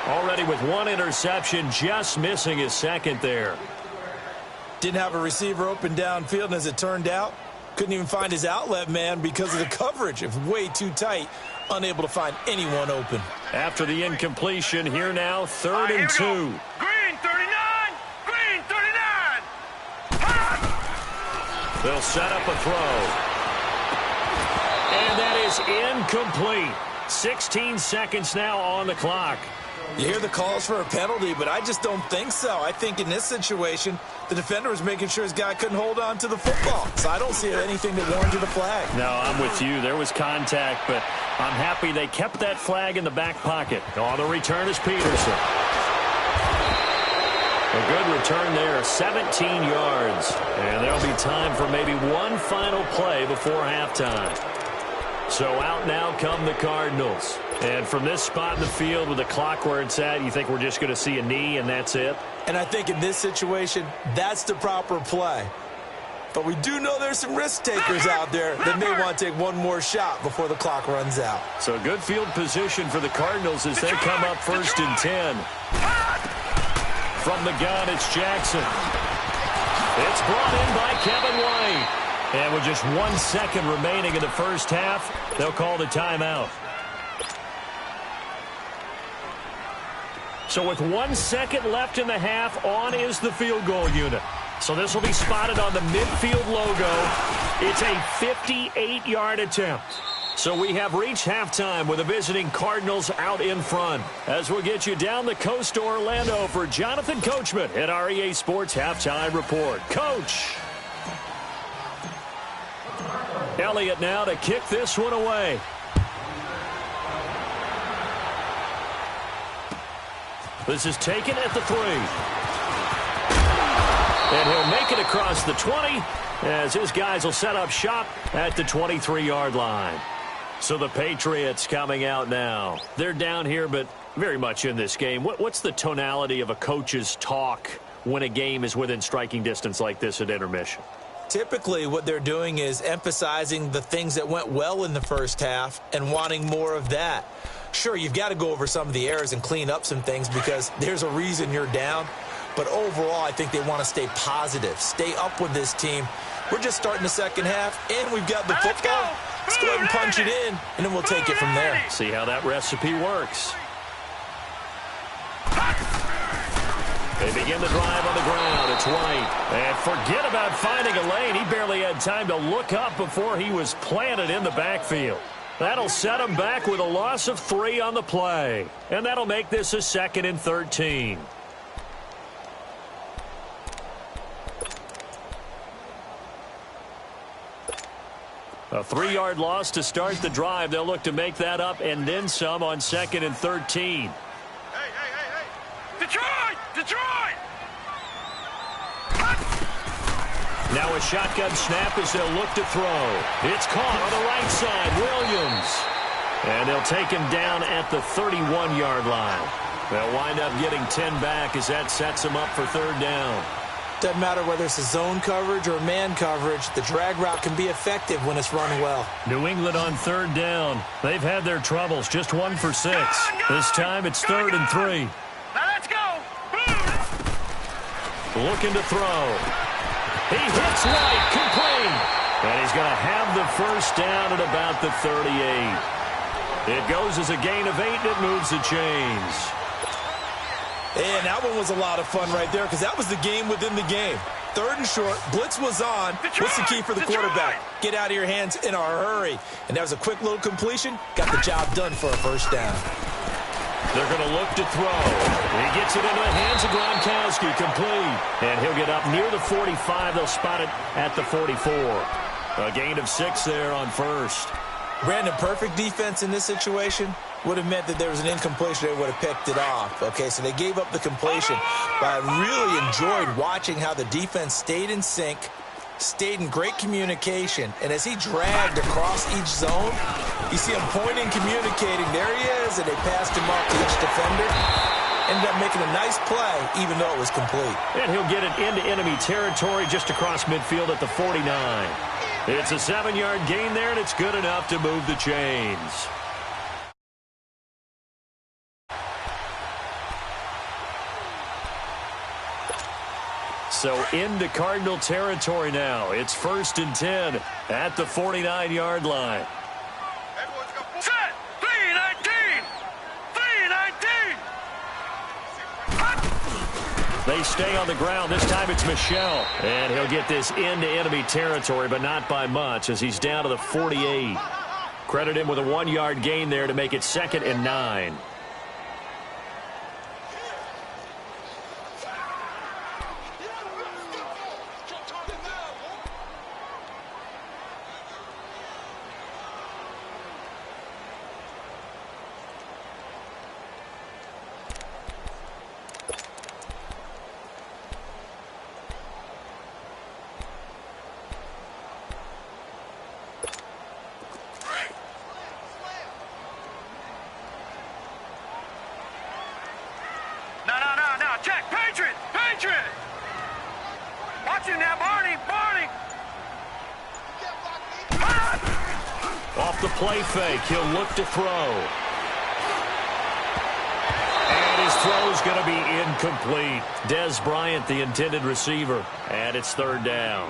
Already with 1 interception, just missing his 2nd there. Didn't have a receiver open downfield, and as it turned out, couldn't even find his outlet man because of the coverage. It was way too tight, unable to find anyone open. After the incompletion, here now, 3rd and 2. Green 39! Green 39! They'll set up a throw. And that is incomplete. 16 seconds now on the clock. You hear the calls for a penalty, but I just don't think so. I think in this situation, the defender was making sure his guy couldn't hold on to the football. So I don't see anything that warranted a flag. No, I'm with you. There was contact, but I'm happy they kept that flag in the back pocket. On the return is Peterson. A good return there, 17 yards. And there'll be time for maybe one final play before halftime. So out now come the Cardinals. And from this spot in the field with the clock where it's at, you think we're just going to see a knee and that's it? And I think in this situation, that's the proper play. But we do know there's some risk takers out there that may want to take one more shot before the clock runs out. So good field position for the Cardinals as they come up 1st and 10. From the gun, it's Jackson. It's brought in by Kevin White. And with just 1 second remaining in the first half, they'll call the timeout. So with 1 second left in the half, on is the field goal unit. So this will be spotted on the midfield logo. It's a 58-yard attempt. So we have reached halftime with the visiting Cardinals out in front. As we'll get you down the coast to Orlando for Jonathan Coachman at our EA Sports Halftime Report. Coach! Elliott now to kick this one away. This is taken at the 3. And he'll make it across the 20 as his guys will set up shop at the 23-yard line. So the Patriots coming out now. They're down here, but very much in this game. What's the tonality of a coach's talk when a game is within striking distance like this at intermission? Typically, what they're doing is emphasizing the things that went well in the first half and wanting more of that. Sure, you've got to go over some of the errors and clean up some things because there's a reason you're down. But overall, I think they want to stay positive, stay up with this team. We're just starting the second half, and we've got the football. Let's go ahead and punch it in, and then we'll take it from there. See how that recipe works. They begin the drive on the ground. It's White. And forget about finding a lane. He barely had time to look up before he was planted in the backfield. That'll set him back with a loss of 3 on the play. And that'll make this a 2nd and 13. A 3-yard loss to start the drive. They'll look to make that up and then some on 2nd and 13. Hey! Detroit! Detroit! Now a shotgun snap as they'll look to throw. It's caught on the right side. Williams. And they'll take him down at the 31-yard line. They'll wind up getting 10 back as that sets them up for 3rd down. Doesn't matter whether it's a zone coverage or man coverage. The drag route can be effective when it's run well. New England on 3rd down. They've had their troubles. Just 1 for 6. This time it's 3rd and 3. Now let's go! Looking to throw. He hits White, complete. And he's going to have the first down at about the 38. It goes as a gain of 8, and it moves the chains. And that one was a lot of fun right there because that was the game within the game. 3rd and short, blitz was on. What's the key for the quarterback? Get out of your hands in a hurry. And that was a quick little completion. Got the job done for a first down. They're going to look to throw. He gets it into the hands of Gronkowski, complete. And he'll get up near the 45. They'll spot it at the 44. A gain of 6 there on 1st. Brandon, perfect defense in this situation would have meant that there was an incompletion. They would have picked it off. Okay, so they gave up the completion. But I really enjoyed watching how the defense stayed in sync, stayed in great communication. And as he dragged across each zone, you see him pointing, communicating. There he is, and they passed him off to each defender. Ended up making a nice play, even though it was complete. And he'll get it into enemy territory just across midfield at the 49. It's a 7-yard gain there, and it's good enough to move the chains. So into Cardinal territory now. It's 1st and 10 at the 49-yard line. Set! 3-19! 3-19! They stay on the ground. This time it's Michel. And he'll get this into enemy territory, but not by much as he's down to the 48. Credit him with a 1-yard gain there to make it 2nd and 9. Check! Patriot! Patriot! Watch him now, Barney! Barney! Off the play fake, he'll look to throw. And his throw's going to be incomplete. Dez Bryant, the intended receiver, and it's 3rd down.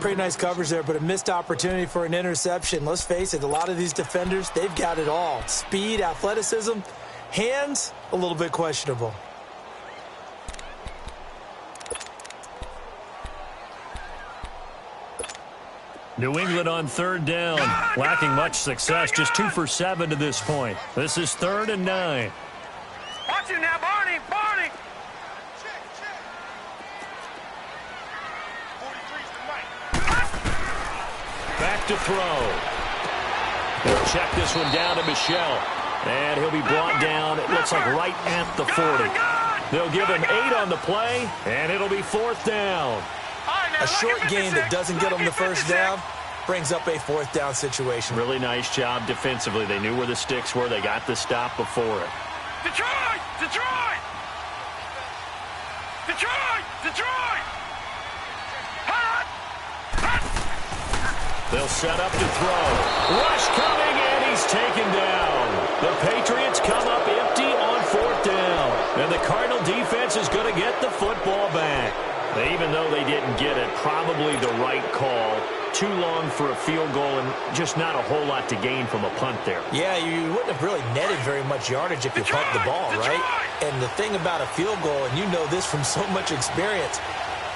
Pretty nice coverage there, but a missed opportunity for an interception. Let's face it, a lot of these defenders, they've got it all. Speed, athleticism, hands, a little bit questionable. New England on third down. Lacking much success. Just 2 for 7 to this point. This is 3rd and 9. Watch him now, Barney. Barney. Back to throw. He'll check this one down to Michel. And he'll be brought down, it looks like right at the 40. They'll give him 8 on the play, and it'll be 4th down. A short gain that doesn't get them the first down brings up a 4th down situation. Really nice job defensively. They knew where the sticks were. They got the stop before it. Detroit! Detroit! Detroit! Detroit! They'll set up to throw. Rush coming, and he's taken down. The Patriots come up empty on 4th down. And the Cardinal defense is going to get the football back. Even though they didn't get it, probably the right call. Too long for a field goal and just not a whole lot to gain from a punt there. Yeah, you wouldn't have really netted very much yardage if you punt the ball, right? And the thing about a field goal, and you know this from so much experience,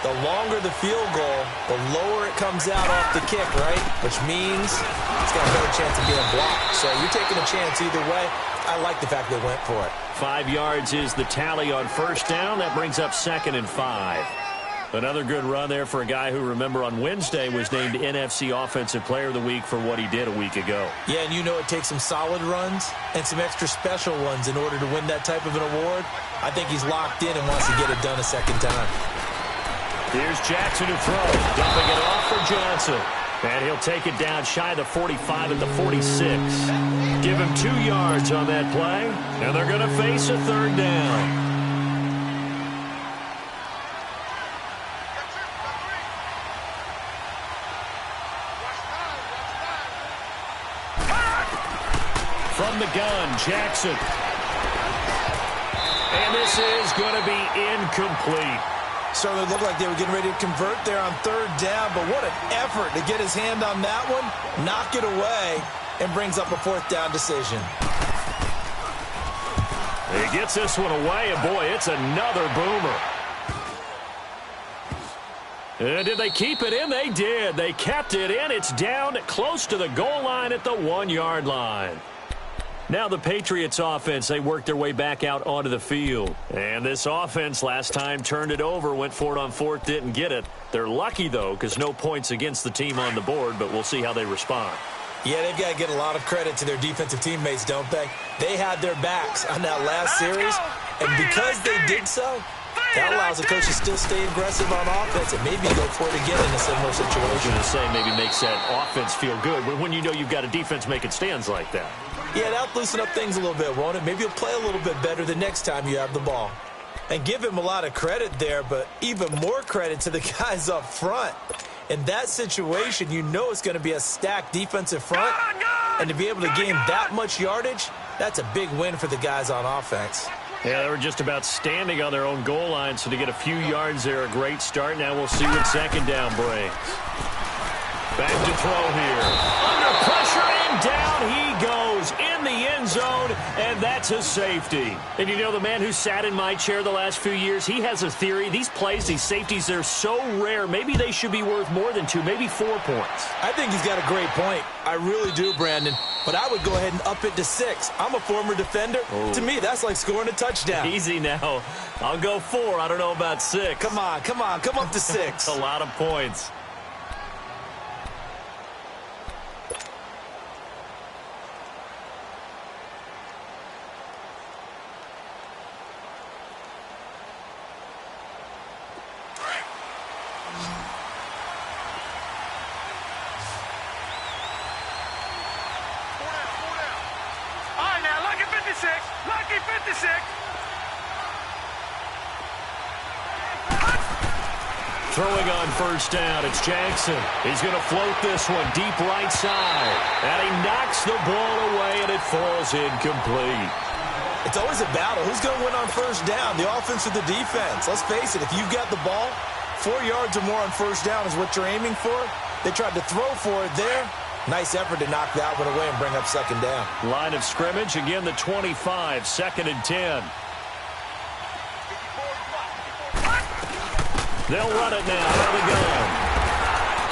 the longer the field goal, the lower it comes out off the kick, right? Which means it's got a better chance of being blocked. So you're taking a chance either way. I like the fact they went for it. 5 yards is the tally on 1st down. That brings up 2nd and 5. Another good run there for a guy who, remember, on Wednesday was named NFC Offensive Player of the Week for what he did a week ago. Yeah, and you know it takes some solid runs and some extra special ones in order to win that type of an award. I think he's locked in and wants to get it done a second time. Here's Jackson to throw. Dumping it off for Johnson. And he'll take it down shy of the 45 at the 46. Give him 2 yards on that play. And they're going to face a 3rd down. From the gun, Jackson. And this is going to be incomplete. Started to look like they were getting ready to convert there on 3rd down, but what an effort to get his hand on that one, knock it away, and brings up a 4th down decision. He gets this one away, and boy, it's another boomer. And did they keep it in? They did. They kept it in. It's down close to the goal line at the 1-yard line. Now the Patriots offense, they worked their way back out onto the field. And this offense last time turned it over, went for it on 4th, didn't get it. They're lucky, though, because no points against the team on the board, but we'll see how they respond. Yeah, they've got to get a lot of credit to their defensive teammates, don't they? They had their backs on that last series, and because they did so, that allows the coach to still stay aggressive on offense and maybe go for it again in a similar situation. I was going to say maybe makes that offense feel good, but when you know you've got a defense making stands like that. Yeah, that'll loosen up things a little bit, won't it? Maybe you'll play a little bit better the next time you have the ball. And give him a lot of credit there, but even more credit to the guys up front. In that situation, you know it's going to be a stacked defensive front. And to be able to gain that much yardage, that's a big win for the guys on offense. Yeah, they were just about standing on their own goal line, so to get a few yards there, a great start. Now we'll see what 2nd down brings. Back to throw here. Under pressure, and down he goes in the end zone, and that's a safety. And you know, the man who sat in my chair the last few years, he has a theory. These plays, these safeties, they're so rare. Maybe they should be worth more than 2, maybe 4 points. I think he's got a great point. I really do, Brandon. But I would go ahead and up it to 6. I'm a former defender. Oh. To me, that's like scoring a touchdown. Easy now. I'll go 4. I don't know about 6. Come on. Come up to 6. A lot of points. Lucky 56. Throwing on 1st down, it's Jackson. He's going to float this one deep right side. And he knocks the ball away, and it falls incomplete. It's always a battle. Who's going to win on 1st down, the offense or the defense? Let's face it, if you've got the ball, 4 yards or more on 1st down is what you're aiming for. They tried to throw for it there. Nice effort to knock that one away and bring up 2nd down. Line of scrimmage, again the 25, 2nd and 10. They'll run it now out of the gun.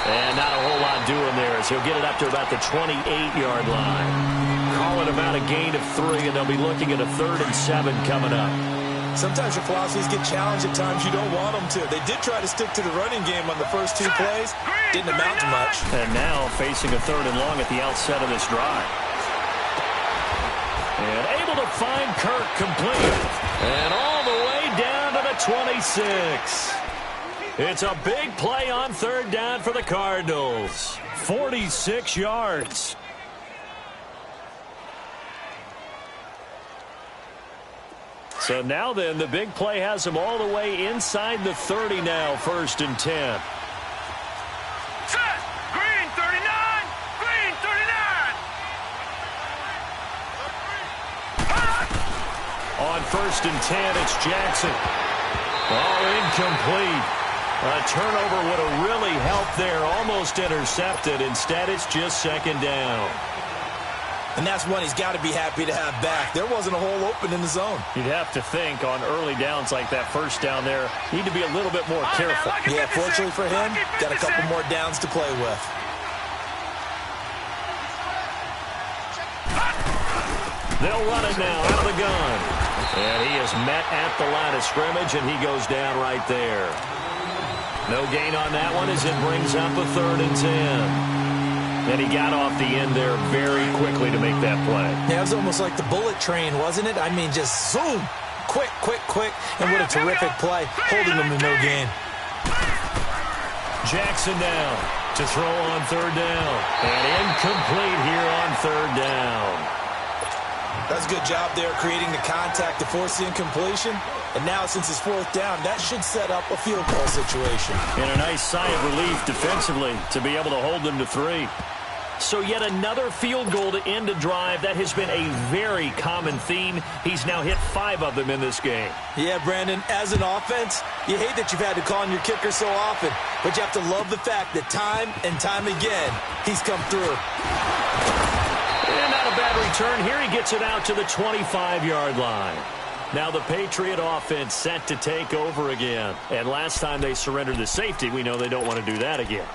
And not a whole lot doing there as he'll get it up to about the 28-yard line. Calling about a gain of 3, and they'll be looking at a 3rd and 7 coming up. Sometimes your philosophies get challenged at times you don't want them to. They did try to stick to the running game on the first 2 plays. Didn't amount to much. And now facing a 3rd and long at the outset of this drive. And able to find Kirk complete. And all the way down to the 26. It's a big play on 3rd down for the Cardinals. 46 yards. So now then, the big play has him all the way inside the 30 now, 1st and 10. Set. Green 39. Green 39. On 1st and 10, it's Jackson. Oh, incomplete. A turnover would have really helped there. Almost intercepted. Instead, it's just 2nd down. And that's one he's got to be happy to have back. There wasn't a hole open in the zone. You'd have to think on early downs like that 1st down there, need to be a little bit more careful. Yeah, fortunately for him, got a couple more downs to play with. They'll run it now out of the gun. And he is met at the line of scrimmage, and he goes down right there. No gain on that one as it brings up a 3rd and 10. And he got off the end there very quickly to make that play. Yeah, it was almost like the bullet train, wasn't it? I mean, just zoom. Quick, quick, quick. And what a terrific play, holding them to no gain. Jackson down to throw on 3rd down. And incomplete here on 3rd down. That's a good job there creating the contact to force the incompletion. And now since it's 4th down, that should set up a field goal situation. And a nice sigh of relief defensively to be able to hold them to 3. So yet another field goal to end a drive. That has been a very common theme. He's now hit 5 of them in this game. Yeah, Brandon, as an offense, you hate that you've had to call on your kicker so often. But you have to love the fact that time and time again, he's come through. And not a bad return here. He gets it out to the 25-yard line. Now the Patriot offense set to take over again. And last time they surrendered the safety, we know they don't want to do that again.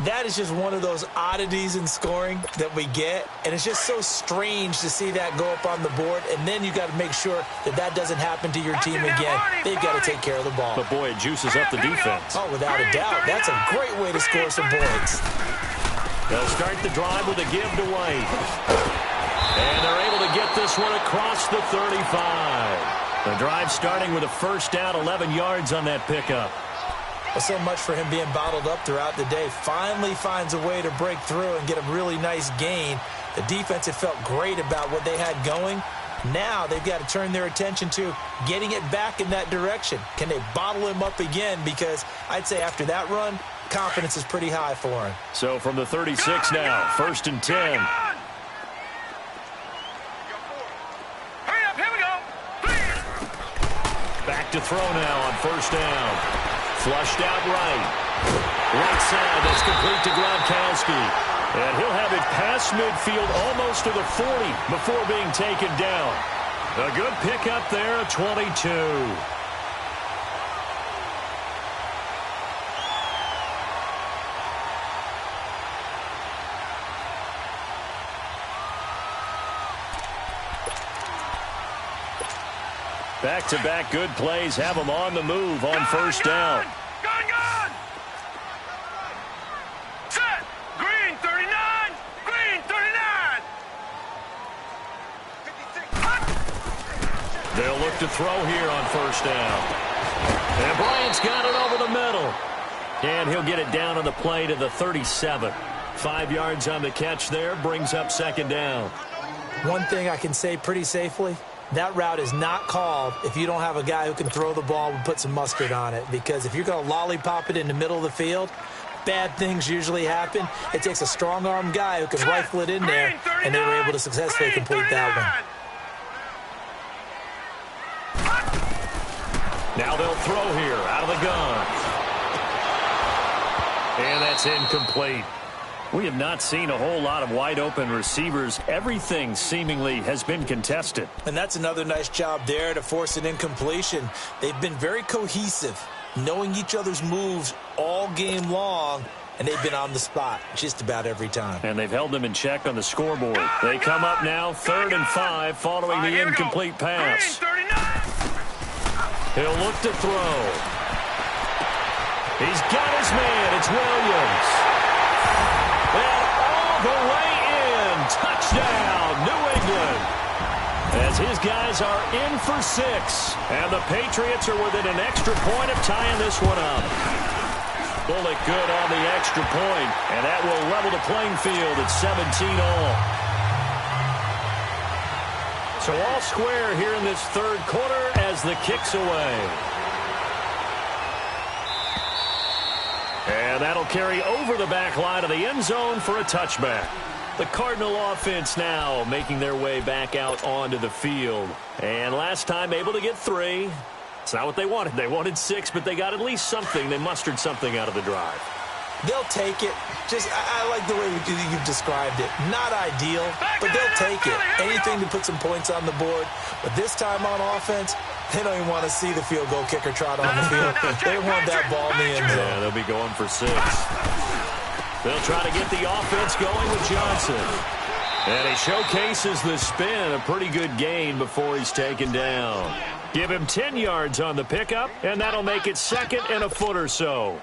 That is just one of those oddities in scoring that we get. And it's just so strange to see that go up on the board. And then you got to make sure that that doesn't happen to your team again. They've got to take care of the ball. But, boy, it juices up the defense. Oh, without a doubt. That's a great way to score some points. They'll start the drive with a give to White. And they're able to get this one across the 35. The drive starting with a 1st down, 11 yards on that pickup. Well, so much for him being bottled up throughout the day. Finally finds a way to break through and get a really nice gain. The defense had felt great about what they had going. Now they've got to turn their attention to getting it back in that direction. Can they bottle him up again? Because I'd say after that run, confidence is pretty high for him. So from the 36 now, 1st and 10. Back to throw now on 1st down. Flushed out right. Right side, that's complete to Gronkowski. And he'll have it past midfield almost to the 40 before being taken down. A good pickup there, a 22. Back-to-back good plays have them on the move on 1st down. Gun! Set! Green 39! Green 39! They'll look to throw here on 1st down. And Bryant's got it over the middle. And he'll get it down on the play to the 37. 5 yards on the catch there, brings up 2nd down. One thing I can say pretty safely, that route is not called if you don't have a guy who can throw the ball and put some mustard on it. Because if you're going to lollipop it in the middle of the field, bad things usually happen. It takes a strong-arm guy who can rifle it in there, and they were able to successfully complete that one. Now they'll throw here out of the gun. And that's incomplete. We have not seen a whole lot of wide-open receivers. Everything seemingly has been contested. And that's another nice job there to force an incompletion. They've been very cohesive, knowing each other's moves all game long, and they've been on the spot just about every time. And they've held them in check on the scoreboard. They come up now 3rd and 5 following the incomplete pass. He'll look to throw. He's got his man. It's Williams. And all the way in. Touchdown, New England. As his guys are in for 6. And the Patriots are within an extra point of tying this one up. Bullock good on the extra point, and that will level the playing field at 17 all. So all square here in this 3rd quarter as the kick's away. And that'll carry over the back line of the end zone for a touchback. The Cardinal offense now making their way back out onto the field. And last time able to get 3. It's not what they wanted. They wanted 6, but they got at least something. They mustered something out of the drive. They'll take it. I like the way you've described it. Not ideal, but they'll take it. Anything to put some points on the board. But this time on offense, they don't even want to see the field goal kicker trot on the field. They want that ball in the end zone. Yeah, they'll be going for 6. They'll try to get the offense going with Johnson. And he showcases the spin. A pretty good gain before he's taken down. Give him 10 yards on the pickup, and that'll make it 2nd and a foot or so.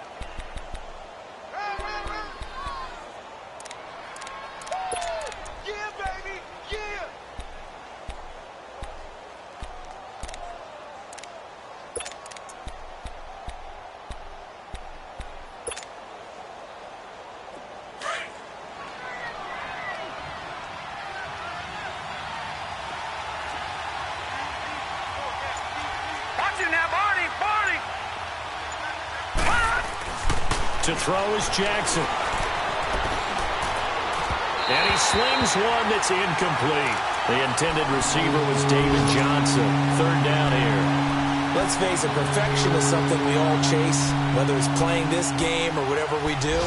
To throw is Jackson. And he slings one that's incomplete. The intended receiver was David Johnson. 3rd down here. Let's face it, perfection is something we all chase, whether it's playing this game or whatever we do.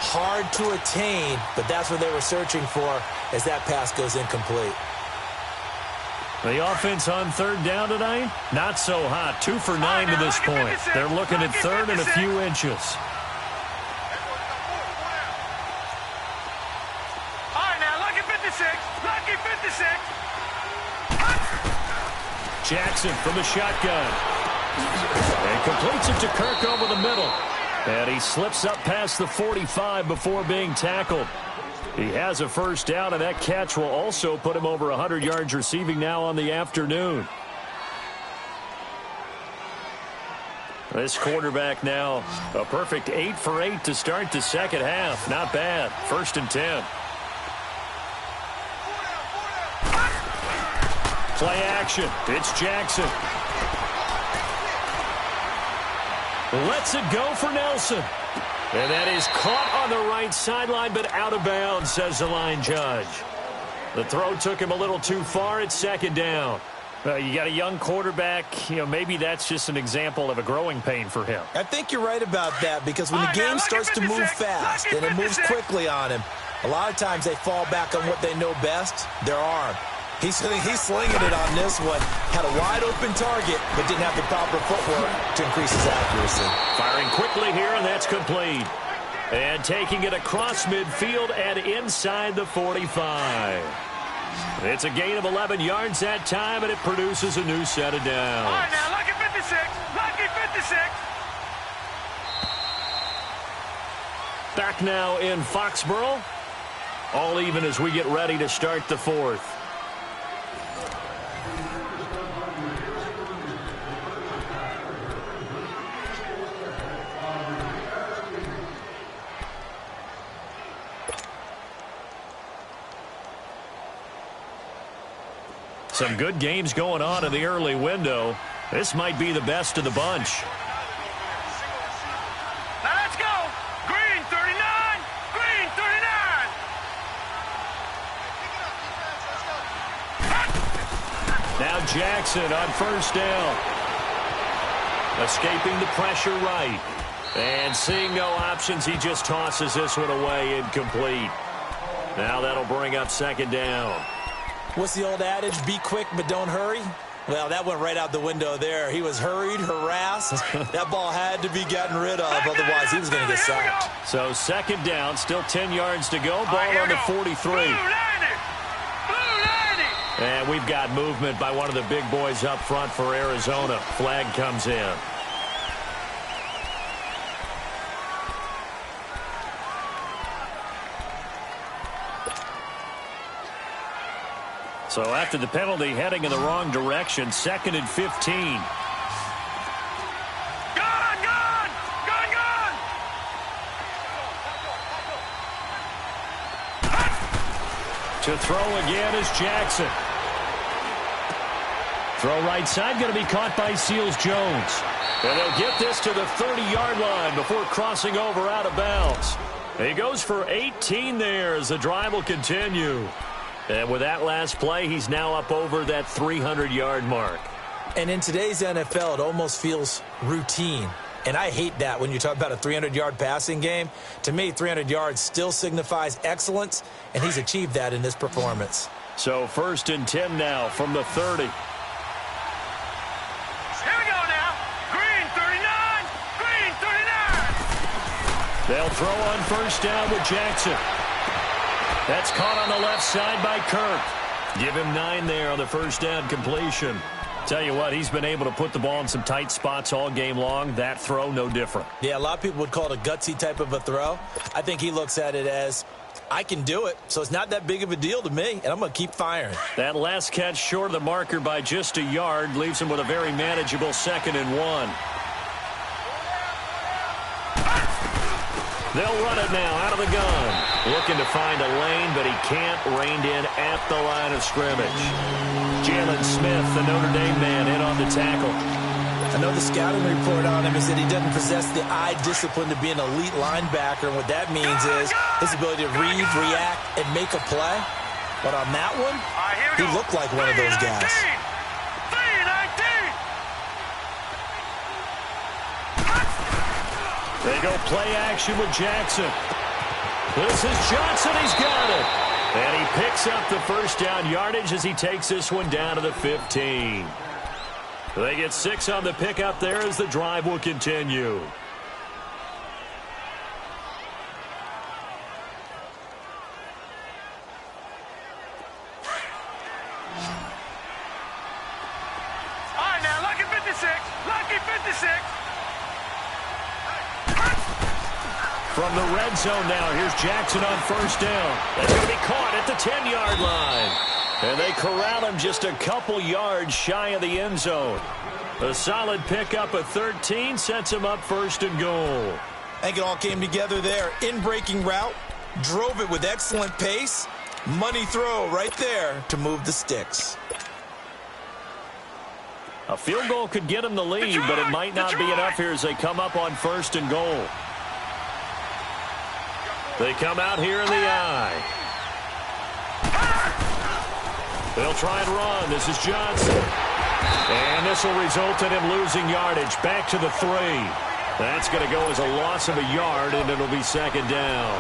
Hard to attain, but that's what they were searching for as that pass goes incomplete. The offense on 3rd down tonight, not so hot. 2 for 9 to this point. They're looking at 3rd and a few inches. Jackson from the shotgun. And completes it to Kirk over the middle. And he slips up past the 45 before being tackled. He has a 1st down, and that catch will also put him over 100 yards receiving now on the afternoon. This quarterback now a perfect 8 for 8 to start the 2nd half. Not bad. 1st and 10. Play action. It's Jackson. Lets it go for Nelson. And that is caught on the right sideline, but out of bounds, says the line judge. The throw took him a little too far. It's 2nd down. You got a young quarterback. Maybe that's just an example of a growing pain for him. I think you're right about that, because when the game starts to move fast and it moves quickly on him, a lot of times they fall back on what they know best, their arm. He's slinging it on this one. Had a wide-open target, but didn't have the proper footwork to increase his accuracy. Firing quickly here, and that's complete. And taking it across midfield and inside the 45. It's a gain of 11 yards that time, and it produces a new set of downs. All right, now, lucky 56. Lucky 56. Back now in Foxborough. All even as we get ready to start the 4th. Some good games going on in the early window. This might be the best of the bunch. Now let's go. Green 39. Green 39. Now Jackson on 1st down. Escaping the pressure right. And seeing no options, he just tosses this one away incomplete. Now that'll bring up 2nd down. What's the old adage? Be quick, but don't hurry. Well, that went right out the window there. He was hurried, harassed. That ball had to be gotten rid of, otherwise he was going to get sacked. So second down, still 10 yards to go. Ball on the 43. And we've got movement by one of the big boys up front for Arizona. Flag comes in. So after the penalty, heading in the wrong direction, 2nd and 15. To throw again is Jackson. Throw right side, going to be caught by Seals-Jones. And they'll get this to the 30-yard line before crossing over out of bounds. He goes for 18 there as the drive will continue. And with that last play, he's now up over that 300-yard mark. And in today's NFL, it almost feels routine. And I hate that when you talk about a 300-yard passing game. To me, 300 yards still signifies excellence, and he's achieved that in this performance. So 1st and 10 now from the 30. Here we go now. Green 39. Green 39. They'll throw on 1st down with Jackson. That's caught on the left side by Kirk. Give him 9 there on the 1st down completion. Tell you what, he's been able to put the ball in some tight spots all game long. That throw, no different. Yeah, a lot of people would call it a gutsy type of a throw. I think he looks at it as, I can do it, so it's not that big of a deal to me, and I'm going to keep firing. That last catch short of the marker by just a yard leaves him with a very manageable 2nd and 1. They'll run it now out of the gun. Looking to find a lane, but he can't. Reined in at the line of scrimmage. Jalen Smith, the Notre Dame man, in on the tackle. I know the scouting report on him is that he doesn't possess the eye discipline to be an elite linebacker. And what that means is his ability to read, react, and make a play. But on that one, he looked like one of those guys. They go play action with Jackson. This is Johnson. He's got it. And he picks up the 1st down yardage as he takes this one down to the 15. They get 6 on the pickup there as the drive will continue. All right, now, lucky 56. Lucky 56. From the red zone now, here's Jackson on 1st down. That's going to be caught at the 10-yard line. And they corral him just a couple yards shy of the end zone. A solid pickup of 13 sets him up 1st and goal. I think it all came together there. In-breaking route, drove it with excellent pace. Money throw right there to move the sticks. A field goal could get him the lead, but it might not be enough here as they come up on 1st and goal. They come out here in the eye. They'll try and run. This is Johnson. And this will result in him losing yardage. Back to the 3. That's going to go as a loss of a yard, and it'll be 2nd down.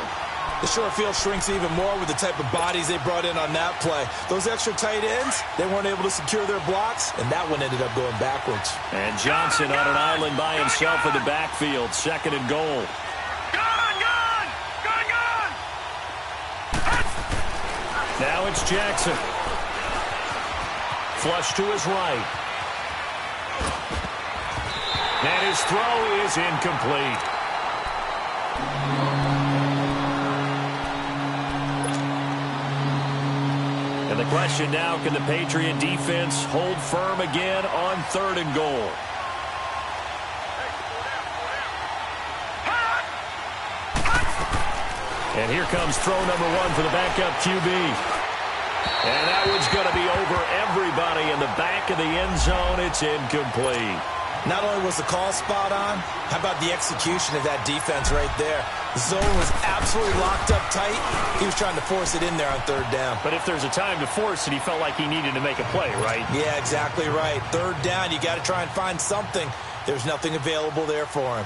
The short field shrinks even more with the type of bodies they brought in on that play. Those extra tight ends, they weren't able to secure their blocks, and that one ended up going backwards. And Johnson on an island by himself in the backfield. 2nd and goal. Now it's Jackson. Flush to his right. And his throw is incomplete. And the question now, can the Patriot defense hold firm again on 3rd and goal? And here comes throw number 1 for the backup QB. And that one's going to be over everybody in the back of the end zone. It's incomplete. Not only was the call spot on, how about the execution of that defense right there? The zone was absolutely locked up tight. He was trying to force it in there on 3rd down. But if there's a time to force it, he felt like he needed to make a play, right? Yeah, exactly right. 3rd down, you got to try and find something. There's nothing available there for him.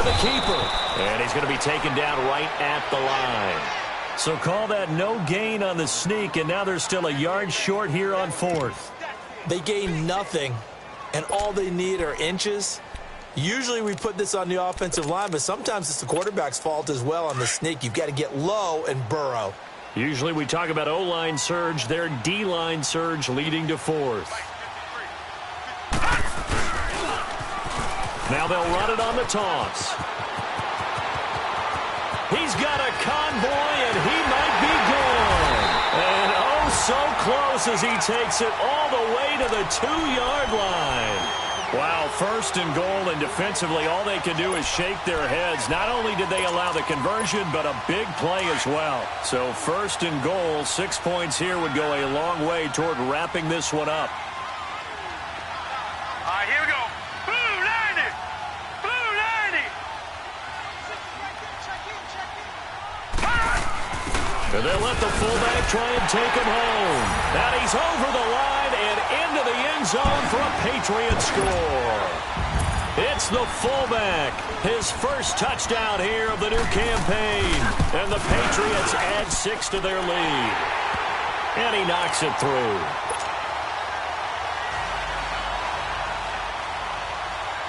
to the keeper. And he's going to be taken down right at the line. So call that no gain on the sneak, and now they're still a yard short here on 4th. They gain nothing, and all they need are inches. Usually we put this on the offensive line, but sometimes it's the quarterback's fault as well on the sneak. You've got to get low and burrow. Usually we talk about O-line surge, their D-line surge leading to 4th. Now they'll run it on the toss. He's got a convoy, and he might be gone. And oh, so close as he takes it all the way to the 2-yard line. Wow, 1st and goal, and defensively all they can do is shake their heads. Not only did they allow the conversion, but a big play as well. So 1st and goal, 6 points here would go a long way toward wrapping this one up. All right, here we go. Blue 90. Blue 90. And they'll let the fullback try and take him home. And he's over the line and into the end zone for a Patriot score. It's the fullback. His first touchdown here of the new campaign. And the Patriots add 6 to their lead. And he knocks it through.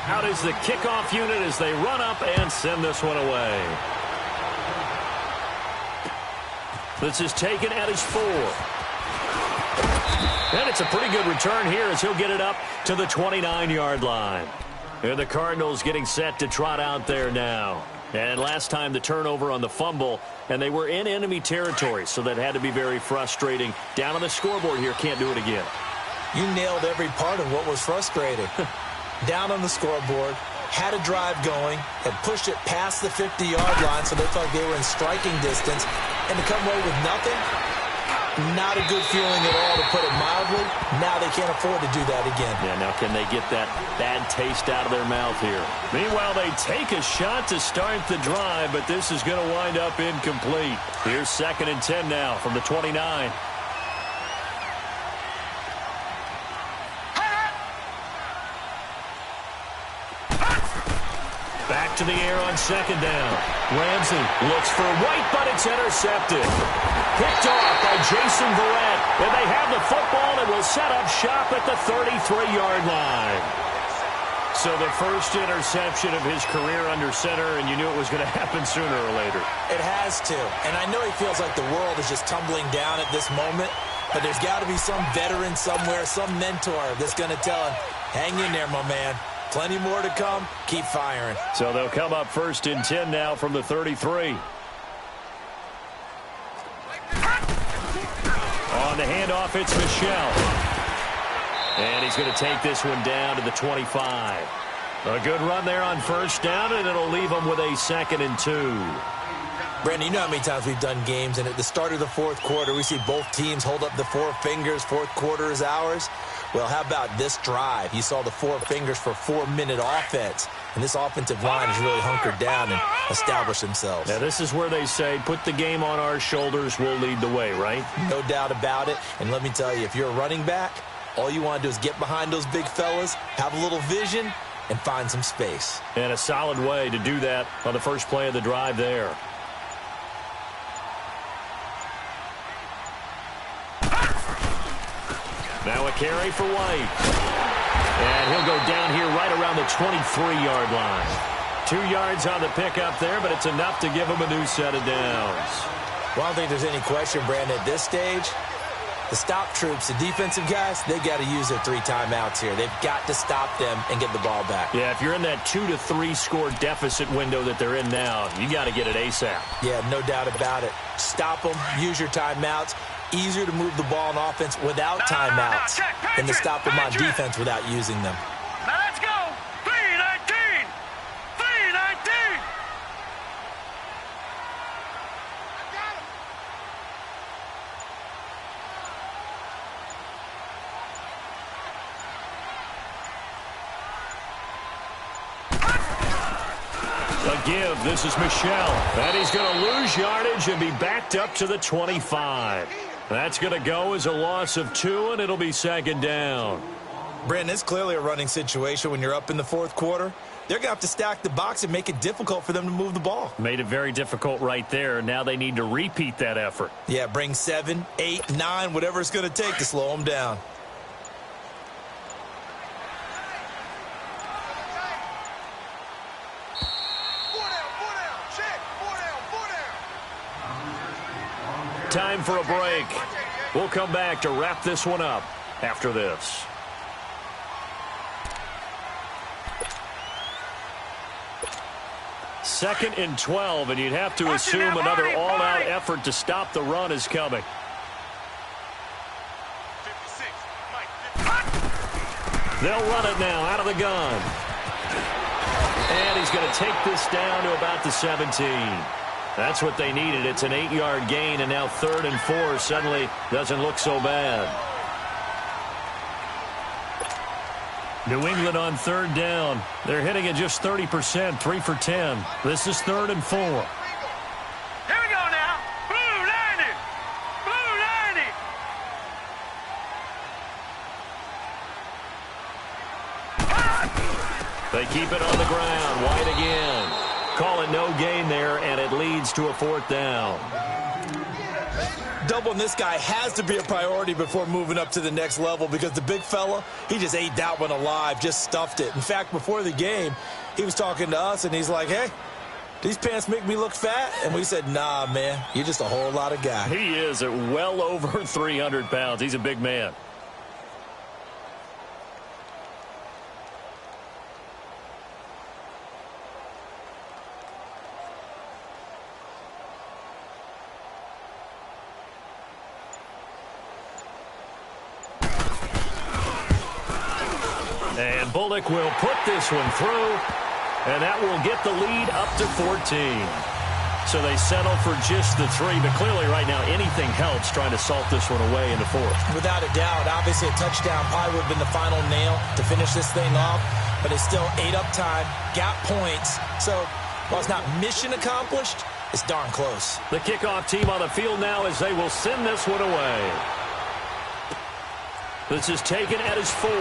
Out is the kickoff unit as they run up and send this one away. This is taken at his 4. And it's a pretty good return here as he'll get it up to the 29-yard line. And the Cardinals getting set to trot out there now. And last time the turnover on the fumble, and they were in enemy territory, so that had to be very frustrating. Down on the scoreboard here, can't do it again. You nailed every part of what was frustrating. Down on the scoreboard, had a drive going, had pushed it past the 50-yard line so they felt like they were in striking distance, and to come away with nothing, not a good feeling at all, to put it mildly. Now they can't afford to do that again. Yeah, now can they get that bad taste out of their mouth here? Meanwhile, they take a shot to start the drive, but this is going to wind up incomplete. Here's 2nd and 10 now from the 29. Back to the air on 2nd down. Ramsey looks for White, but it's intercepted. Picked off by Jason Verrett. And they have the football and will set up shop at the 33-yard line. So the first interception of his career under center, and you knew it was going to happen sooner or later. It has to. And I know he feels like the world is just tumbling down at this moment, but there's got to be some veteran somewhere, some mentor that's going to tell him, hang in there, my man. Plenty more to come. Keep firing. So they'll come up 1st and 10 now from the 33. On the handoff, it's Michel. And he's going to take this one down to the 25. A good run there on 1st down, and it'll leave them with a 2nd and 2. Brandon, you know how many times we've done games, and at the start of the 4th quarter, we see both teams hold up the 4 fingers. 4th quarter is ours. Well, how about this drive? You saw the 4 fingers for 4-minute offense. And this offensive line has really hunkered down and established themselves. Now, this is where they say, put the game on our shoulders, we'll lead the way, right? No doubt about it. And let me tell you, if you're a running back, all you want to do is get behind those big fellas, have a little vision, and find some space. And a solid way to do that on the first play of the drive there. Now a carry for White. And he'll go down here right around the 23-yard line. 2 yards on the pickup there, but it's enough to give him a new set of downs. Well, I don't think there's any question, Brandon, at this stage, the stop troops, the defensive guys, they've got to use their 3 timeouts here. They've got to stop them and get the ball back. Yeah, if you're in that 2 to 3 score deficit window that they're in now, you got to get it ASAP. Yeah, no doubt about it. Stop them, use your timeouts. Easier to move the ball on offense without timeouts than to stop them on defense without using them. Now let's go. 3-19. 3-19. A give. This is Michel. And he's going to lose yardage and be backed up to the 25. That's going to go as a loss of 2, and it'll be 2nd down. Brandon, it's clearly a running situation when you're up in the 4th quarter. they're going to have to stack the box and make it difficult for them to move the ball. Made it very difficult right there. Now they need to repeat that effort. Yeah, bring 7, 8, 9, whatever it's going to take to slow them down. Time for a break. We'll come back to wrap this one up after this. Second and 12, and you'd have to assume another all-out effort to stop the run is coming. They'll run it now out of the gun. And he's going to take this down to about the 17. That's what they needed. It's an 8-yard gain, and now 3rd and 4 suddenly doesn't look so bad. New England on 3rd down. They're hitting at just 30%, 3 for 10. This is 3rd and 4. Here we go now. Blue 90. Blue 90. They keep it on the ground. White again. Call it no gain there, and it leads to a 4th down. Doubling this guy has to be a priority before moving up to the next level because the big fella, he just ate that one alive, just stuffed it. In fact, before the game, he was talking to us, and he's like, hey, these pants make me look fat? And we said, nah, man, you're just a whole lot of guy. He is at well over 300 pounds. He's a big man. And Bullock will put this one through, and that will get the lead up to 14. So they settle for just the 3, but clearly right now anything helps trying to salt this one away in the 4th. Without a doubt, obviously a touchdown probably would have been the final nail to finish this thing off, but it's still ate up time, got points. So while it's not mission accomplished, it's darn close. The kickoff team on the field now as they will send this one away. This is taken at his 4.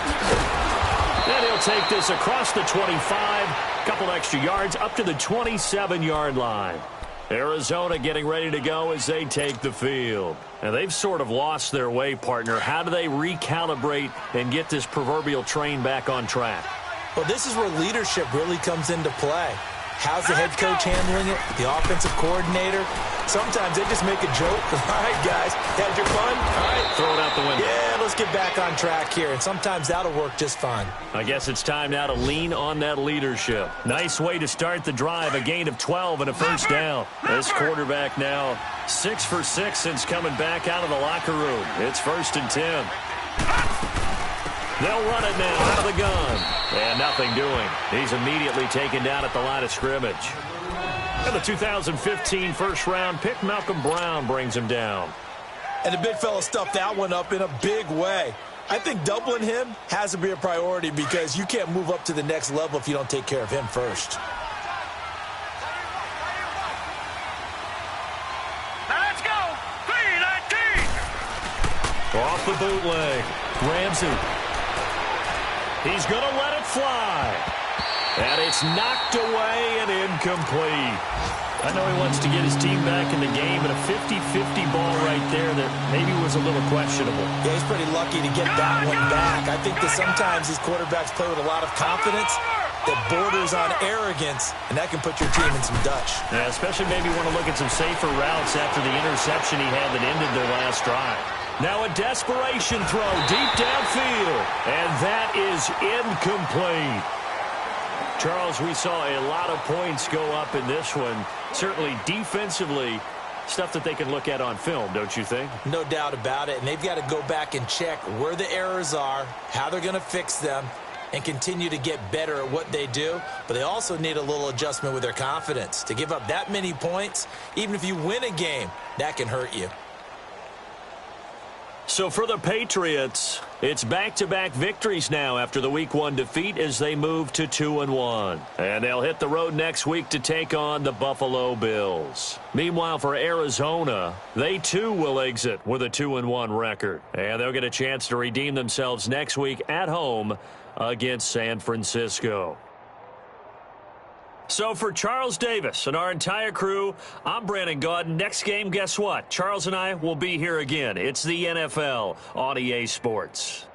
And he'll take this across the 25, couple extra yards up to the 27-yard line. Arizona getting ready to go as they take the field. And they've sort of lost their way, partner. How do they recalibrate and get this proverbial train back on track? Well, this is where leadership really comes into play. How's the head coach handling it? The offensive coordinator? Sometimes they just make a joke. All right, guys, had your fun? All right. Throw it out the window. Yeah, let's get back on track here. And sometimes that'll work just fine. I guess it's time now to lean on that leadership. Nice way to start the drive. A gain of 12 and a 1st down. This quarterback now 6 for 6 since coming back out of the locker room. It's 1st and 10. They'll run it now out of the gun. And nothing doing. He's immediately taken down at the line of scrimmage. And the 2015 first-round pick, Malcolm Brown, brings him down. And the big fella stuffed that one up in a big way. I think doubling him has to be a priority because you can't move up to the next level if you don't take care of him first. Now let's go. 3-19. Off the bootleg. Ramsey. He's going to let it fly. And it's knocked away and incomplete. I know he wants to get his team back in the game, but a 50-50 ball right there that maybe was a little questionable. Yeah, he's pretty lucky to get that one back. I think that sometimes these quarterbacks play with a lot of confidence that borders on arrogance, and that can put your team in some Dutch. Yeah, especially maybe want to look at some safer routes after the interception he had that ended their last drive. Now a desperation throw deep downfield, and that is incomplete. Charles, we saw a lot of points go up in this one. Certainly defensively, stuff that they can look at on film, don't you think? No doubt about it, and they've got to go back and check where the errors are, how they're going to fix them, and continue to get better at what they do. But they also need a little adjustment with their confidence. To give up that many points, even if you win a game, that can hurt you. So for the Patriots, it's back-to-back victories now after the Week 1 defeat as they move to 2-1. And they'll hit the road next week to take on the Buffalo Bills. Meanwhile, for Arizona, they too will exit with a 2-1 record. And they'll get a chance to redeem themselves next week at home against San Francisco. So for Charles Davis and our entire crew, I'm Brandon Gaudin. Next game, guess what? Charles and I will be here again. It's the NFL on EA Sports.